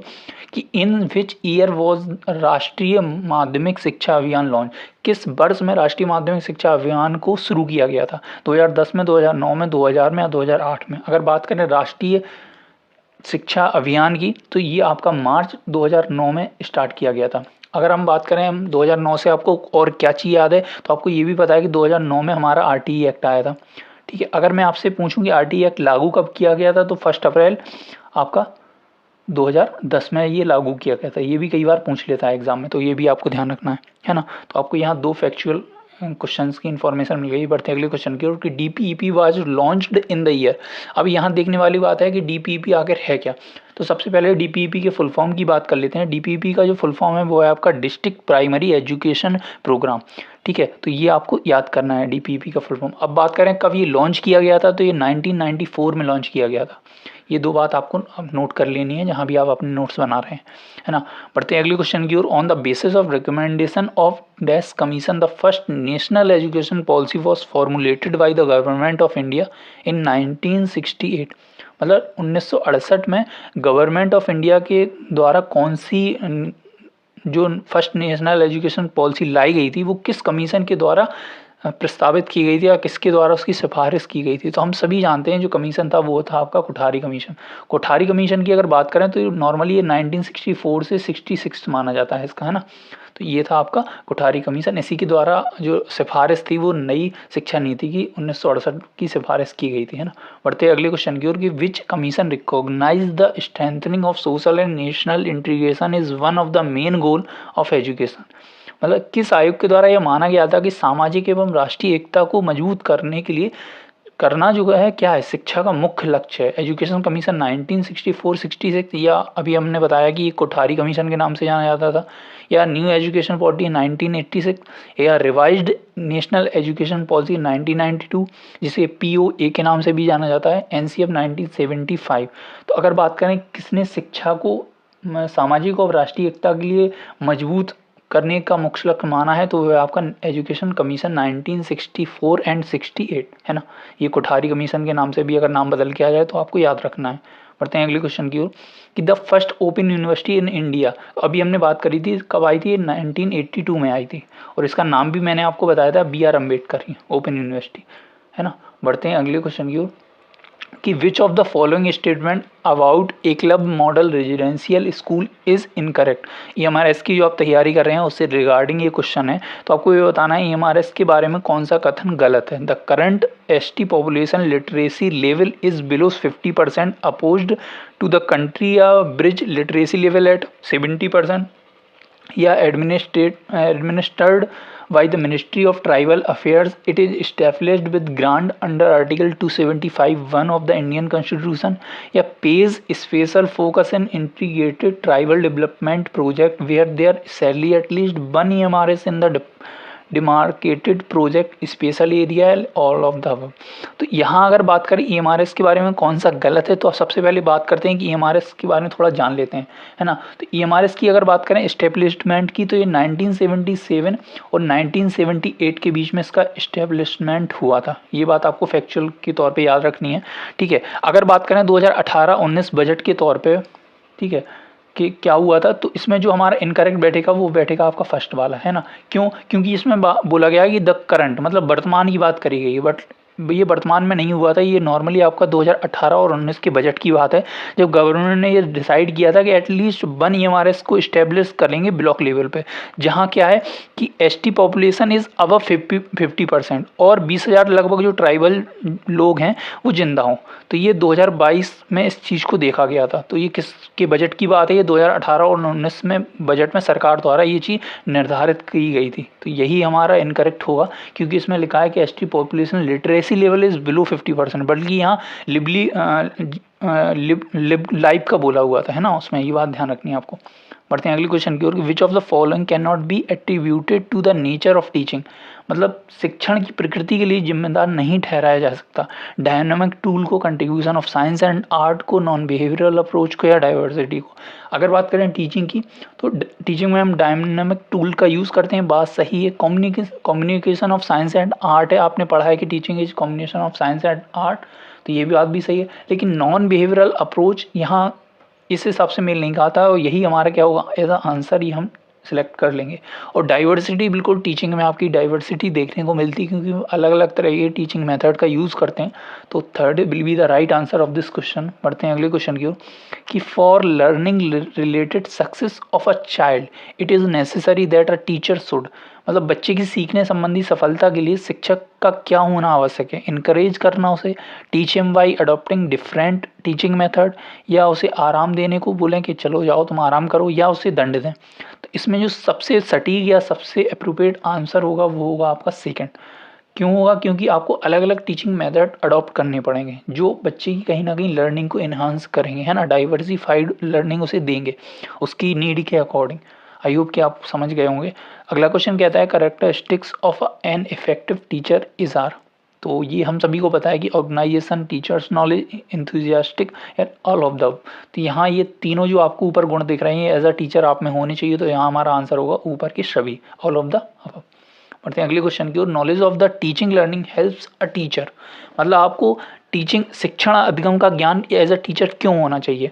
कि इन विच ईयर वॉज राष्ट्रीय माध्यमिक शिक्षा अभियान लॉन्च। किस वर्ष में राष्ट्रीय माध्यमिक शिक्षा अभियान को शुरू किया गया था, 2010 में, 2009 में, 2000 में या 2008 में। अगर बात करें राष्ट्रीय शिक्षा अभियान की तो ये आपका मार्च 2009 में स्टार्ट किया गया था। अगर हम बात करें हम 2009 से आपको और क्या चीज़ याद है, तो आपको ये भी पता है कि 2009 में हमारा RTE एक्ट आया था, ठीक है। अगर मैं आपसे पूछूं कि RTE एक्ट लागू कब किया गया था, तो 1 अप्रैल आपका 2010 में ये लागू किया गया था। ये भी कई बार पूछ लेता है एग्जाम में, तो ये भी आपको ध्यान रखना है ना। तो आपको यहाँ 2 फैक्चुअल क्वेश्चंस की इन्फॉर्मेशन मिल गई। बढ़ते अगले क्वेश्चन की ओर कि DPEP was launched in the year. अब यहाँ देखने वाली बात है कि DPEP आखिर है क्या। तो सबसे पहले DPEP के फुल फॉर्म की बात कर लेते हैं। DPEP का जो फुल फॉर्म है वो है आपका डिस्ट्रिक्ट प्राइमरी एजुकेशन प्रोग्राम, ठीक है। तो ये आपको याद करना है DPEP का फुल फॉर्म। अब बात करें कब ये लॉन्च किया गया था, तो ये 1994 में लॉन्च किया गया था। ये 2 बात आपको अब नोट कर लेनी है जहाँ भी आप अपने नोट्स बना रहे हैं, है ना। बढ़ते हैं अगले क्वेश्चन की ओर। On the basis of recommendation of dash commission the first national education policy was formulated by the government of India in 1968। मतलब 1968 में गवर्नमेंट ऑफ इंडिया के द्वारा कौन सी जो फर्स्ट नेशनल एजुकेशन पॉलिसी लाई गई थी वो किस कमीशन के द्वारा प्रस्तावित की गई थी या किसके द्वारा उसकी सिफारिश की गई थी। तो हम सभी जानते हैं जो कमीशन था वो था आपका कोठारी कमीशन। कोठारी कमीशन की अगर बात करें तो नॉर्मली ये 1964 से 66 माना जाता है इसका, है ना। तो ये था आपका कोठारी कमीशन, इसी के द्वारा जो सिफारिश थी वो नई शिक्षा नीति की 1968 की सिफारिश की गई थी, है ना। बढ़ते अगले क्वेश्चन की ओर कि which commission recognise the strengthening of social and national integration is one of the main goal of education. मतलब किस आयोग के द्वारा यह माना गया था कि सामाजिक एवं राष्ट्रीय एकता को मजबूत करने के लिए करना जो है क्या है, शिक्षा का मुख्य लक्ष्य है। एजुकेशन कमीशन 1964-66 या अभी हमने बताया कि ये कोठारी कमीशन के नाम से जाना जाता था, या न्यू एजुकेशन पॉलिसी 1986, या रिवाइज्ड नेशनल एजुकेशन पॉलिसी 1992 जिसे POA के नाम से भी जाना जाता है, NCF 1975। तो अगर बात करें किसने शिक्षा को सामाजिक और राष्ट्रीय एकता के लिए मजबूत करने का मुख्य लक्ष्य माना है, तो वह आपका एजुकेशन कमीशन 1964 एंड 68, है ना। ये कोठारी कमीशन के नाम से भी अगर नाम बदल के आ जाए तो आपको याद रखना है। बढ़ते हैं अगले क्वेश्चन की ओर कि the first open university in India. अभी हमने बात करी थी कब आई थी, 1982 में आई थी, और इसका नाम भी मैंने आपको बताया था BR अम्बेडकर ही ओपन यूनिवर्सिटी, है ना। बढ़ते हैं अगले क्वेश्चन की ओर कि which of the following statement about Eklavya model residential school is incorrect. EMRS की जो आप तैयारी कर रहे हैं उससे रिगार्डिंग ये क्वेश्चन है, तो आपको ये बताना है EMRS के बारे में कौन सा कथन गलत है। The current ST population literacy level is below 50% opposed to the country या ब्रिज लिटरेसी लेवल एट 70%, या administered by the Ministry of Tribal Affairs, it is established with grant under Article 275(1) of the Indian Constitution, या pays special focus in integrated tribal development project where there sadly at least one EMRS in the demarcated project special area, all of the above. तो यहाँ अगर बात करें EMRS के बारे में कौन सा गलत है, तो सबसे पहले बात करते हैं कि EMRS के बारे में थोड़ा जान लेते हैं, है ना। तो EMRS की अगर बात करें इस्टेब्लिशमेंट की, तो ये 1977 और 1978 के बीच में इसका इस्टेब्लिशमेंट हुआ था। ये बात आपको फैक्चुअल के तौर पे याद रखनी है, ठीक है। अगर बात करें 2018-19 बजट के तौर पे, ठीक है, कि क्या हुआ था, तो इसमें जो हमारा इनकरेक्ट बैठेगा वो बैठेगा आपका फर्स्ट वाला, है ना। क्यों? क्योंकि इसमें बोला गया है कि द करंट मतलब वर्तमान की बात करी गई है, बट ये वर्तमान में नहीं हुआ था, ये नॉर्मली आपका 2018 और 19 के बजट की बात है, जब गवर्नमेंट ने ये डिसाइड किया था कि एटलीस्ट 1 EMRS को इस्टेब्लिश करेंगे ब्लॉक लेवल पे, जहाँ क्या है कि ST पॉपुलेशन इज़ अबव 50% और 20,000 लगभग जो ट्राइबल लोग हैं वो जिंदा हों। तो ये 2022 में इस चीज़ को देखा गया था। तो ये किसके बजट की बात है? ये 2018 और 19 में बजट में सरकार द्वारा ये चीज़ निर्धारित की गई थी। तो यही हमारा इनकरेक्ट होगा, क्योंकि इसमें लिखा है कि ST population literacy level is below 50%, बल्कि यहाँ लाइव का बोला हुआ था, है ना, उसमें ये बात ध्यान रखनी है आपको। बढ़ते हैं अगले क्वेश्चन की ओर। Which of the following can not be attributed to the nature of teaching, मतलब शिक्षण की प्रकृति के लिए जिम्मेदार नहीं ठहराया जा सकता। डायनामिक टूल को, contribution of science and art को, नॉन बिहेवियरल अप्रोच को, या डाइवर्सिटी को। अगर बात करें टीचिंग की, तो टीचिंग में हम डायनामिक टूल का यूज़ करते हैं, बात सही है। Communication of science and art है, आपने पढ़ा है कि teaching is combination of science and art, तो ये भी बात भी सही है। लेकिन नॉन बिहेवियरल अप्रोच यहाँ इस हिसाब से मेल नहीं खाता, और यही हमारा क्या होगा, एज अ आंसर ही हम सिलेक्ट कर लेंगे। और डाइवर्सिटी, बिल्कुल टीचिंग में आपकी डाइवर्सिटी देखने को मिलती है, क्योंकि अलग अलग तरह के टीचिंग मेथड का यूज़ करते हैं। तो third will be the right answer of this question. बढ़ते हैं अगले क्वेश्चन की ओर कि for learning related success of a child it is necessary that a teacher should, मतलब बच्चे की सीखने संबंधी सफलता के लिए शिक्षक का क्या होना आवश्यक है। इनकरेज करना उसे, teach him by adopting different teaching method, या उसे आराम देने को बोलें कि चलो जाओ तुम आराम करो, या उसे दंड दें। तो इसमें जो सबसे सटीक या सबसे अप्रोप्रिएट आंसर होगा वो होगा आपका सेकंड। क्यों होगा? क्योंकि आपको अलग अलग टीचिंग मेथड अडॉप्ट करने पड़ेंगे जो बच्चे की कहीं ना कहीं लर्निंग को इन्हांस करेंगे, है ना, डाइवर्सिफाइड लर्निंग उसे देंगे उसकी नीड के अकॉर्डिंग। आई होप कि आप समझ गए होंगे। अगला क्वेश्चन कहता है characteristics of an effective teacher is are. तो ये हम सभी को पता है कि organisation, teachers, knowledge, enthusiastic and all of the. तो यहाँ ये तीनों जो आपको ऊपर गुण दिख रहे हैं एज अ टीचर आप में होने चाहिए, तो यहाँ हमारा आंसर होगा ऊपर के सभी, ऑल ऑफ द अबव। बढ़ते हैं अगले क्वेश्चन की ओर। Knowledge of the teaching learning helps a teacher, मतलब आपको टीचिंग शिक्षण अधिगम का ज्ञान एज अ टीचर क्यों होना चाहिए।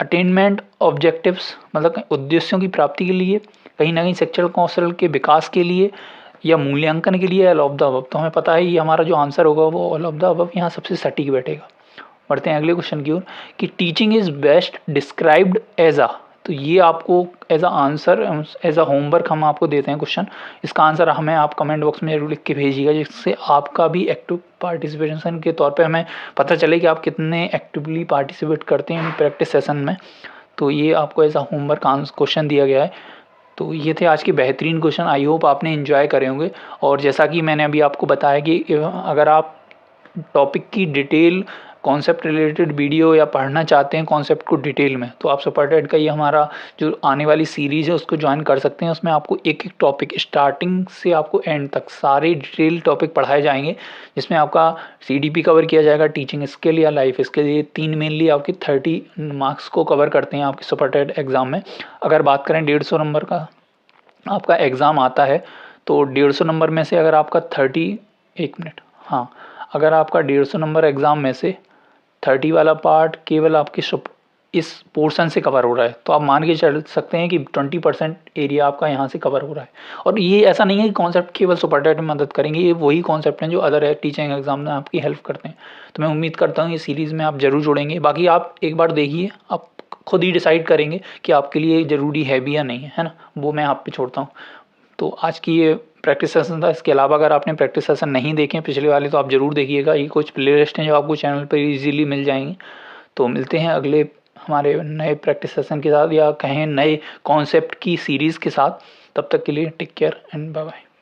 अटेनमेंट ऑब्जेक्टिव्स, मतलब उद्देश्यों की प्राप्ति के लिए, कहीं ना कहीं शिक्षण कौशल के विकास के लिए, या मूल्यांकन के लिए, ऑल ऑफ द अबव। तो हमें पता है ये हमारा जो आंसर होगा वो ऑल ऑफ द अबव यहाँ सबसे सटीक बैठेगा। बढ़ते हैं अगले क्वेश्चन की ओर कि teaching is best described as a. तो ये आपको as a answer, as a homework हम आपको देते हैं क्वेश्चन। इसका आंसर हमें आप कमेंट बॉक्स में जरूर लिख के भेजिएगा, जिससे आपका भी एक्टिव पार्टिसिपेशन के तौर पे हमें पता चले कि आप कितने एक्टिवली पार्टिसिपेट करते हैं प्रैक्टिस सेशन में। तो ये आपको एज अ होमवर्क क्वेश्चन दिया गया है। तो ये थे आज के बेहतरीन क्वेश्चन, आई होप आपने एंजॉय करे होंगे। और जैसा कि मैंने अभी आपको बताया कि अगर आप टॉपिक की डिटेल कॉन्सेप्ट रिलेटेड वीडियो या पढ़ना चाहते हैं कॉन्सेप्ट को डिटेल में, तो आप सुपरटेट का ये हमारा जो आने वाली सीरीज़ है उसको ज्वाइन कर सकते हैं। उसमें आपको एक एक टॉपिक स्टार्टिंग से आपको एंड तक सारे डिटेल टॉपिक पढ़ाए जाएंगे, जिसमें आपका CDP कवर किया जाएगा, टीचिंग स्किल या लाइफ स्किल, ये तीन मेनली आपके 30 मार्क्स को कवर करते हैं आपके सुपरटेट एग्ज़ाम में। अगर बात करें 150 नंबर का आपका एग्ज़ाम आता है, तो 150 नंबर में से अगर आपका 30, एक मिनट, हाँ, अगर आपका 150 नंबर एग्ज़ाम में से 30 वाला पार्ट केवल आपके इस पोर्शन से कवर हो रहा है, तो आप मान के चल सकते हैं कि 20% एरिया आपका यहाँ से कवर हो रहा है। और ये ऐसा नहीं है कि कॉन्सेप्ट केवल सुपर टेट में मदद करेंगे, ये वही कॉन्सेप्ट हैं जो अदर टीचिंग एग्जाम में आपकी हेल्प करते हैं। तो मैं उम्मीद करता हूँ ये सीरीज़ में आप ज़रूर जुड़ेंगे। बाकी आप एक बार देखिए, आप खुद ही डिसाइड करेंगे कि आपके लिए ज़रूरी है भी या नहीं है ना, वो मैं आप पे छोड़ता हूँ। तो आज की ये प्रैक्टिस सेशन था। इसके अलावा अगर आपने प्रैक्टिस सेशन नहीं देखे पिछले वाले तो आप ज़रूर देखिएगा। ये कुछ प्ले लिस्ट हैं जो आपको चैनल पर ईजिली मिल जाएंगी। तो मिलते हैं अगले हमारे नए प्रैक्टिस सेशन के साथ, या कहें नए कॉन्सेप्ट की सीरीज़ के साथ। तब तक के लिए take care and bye bye.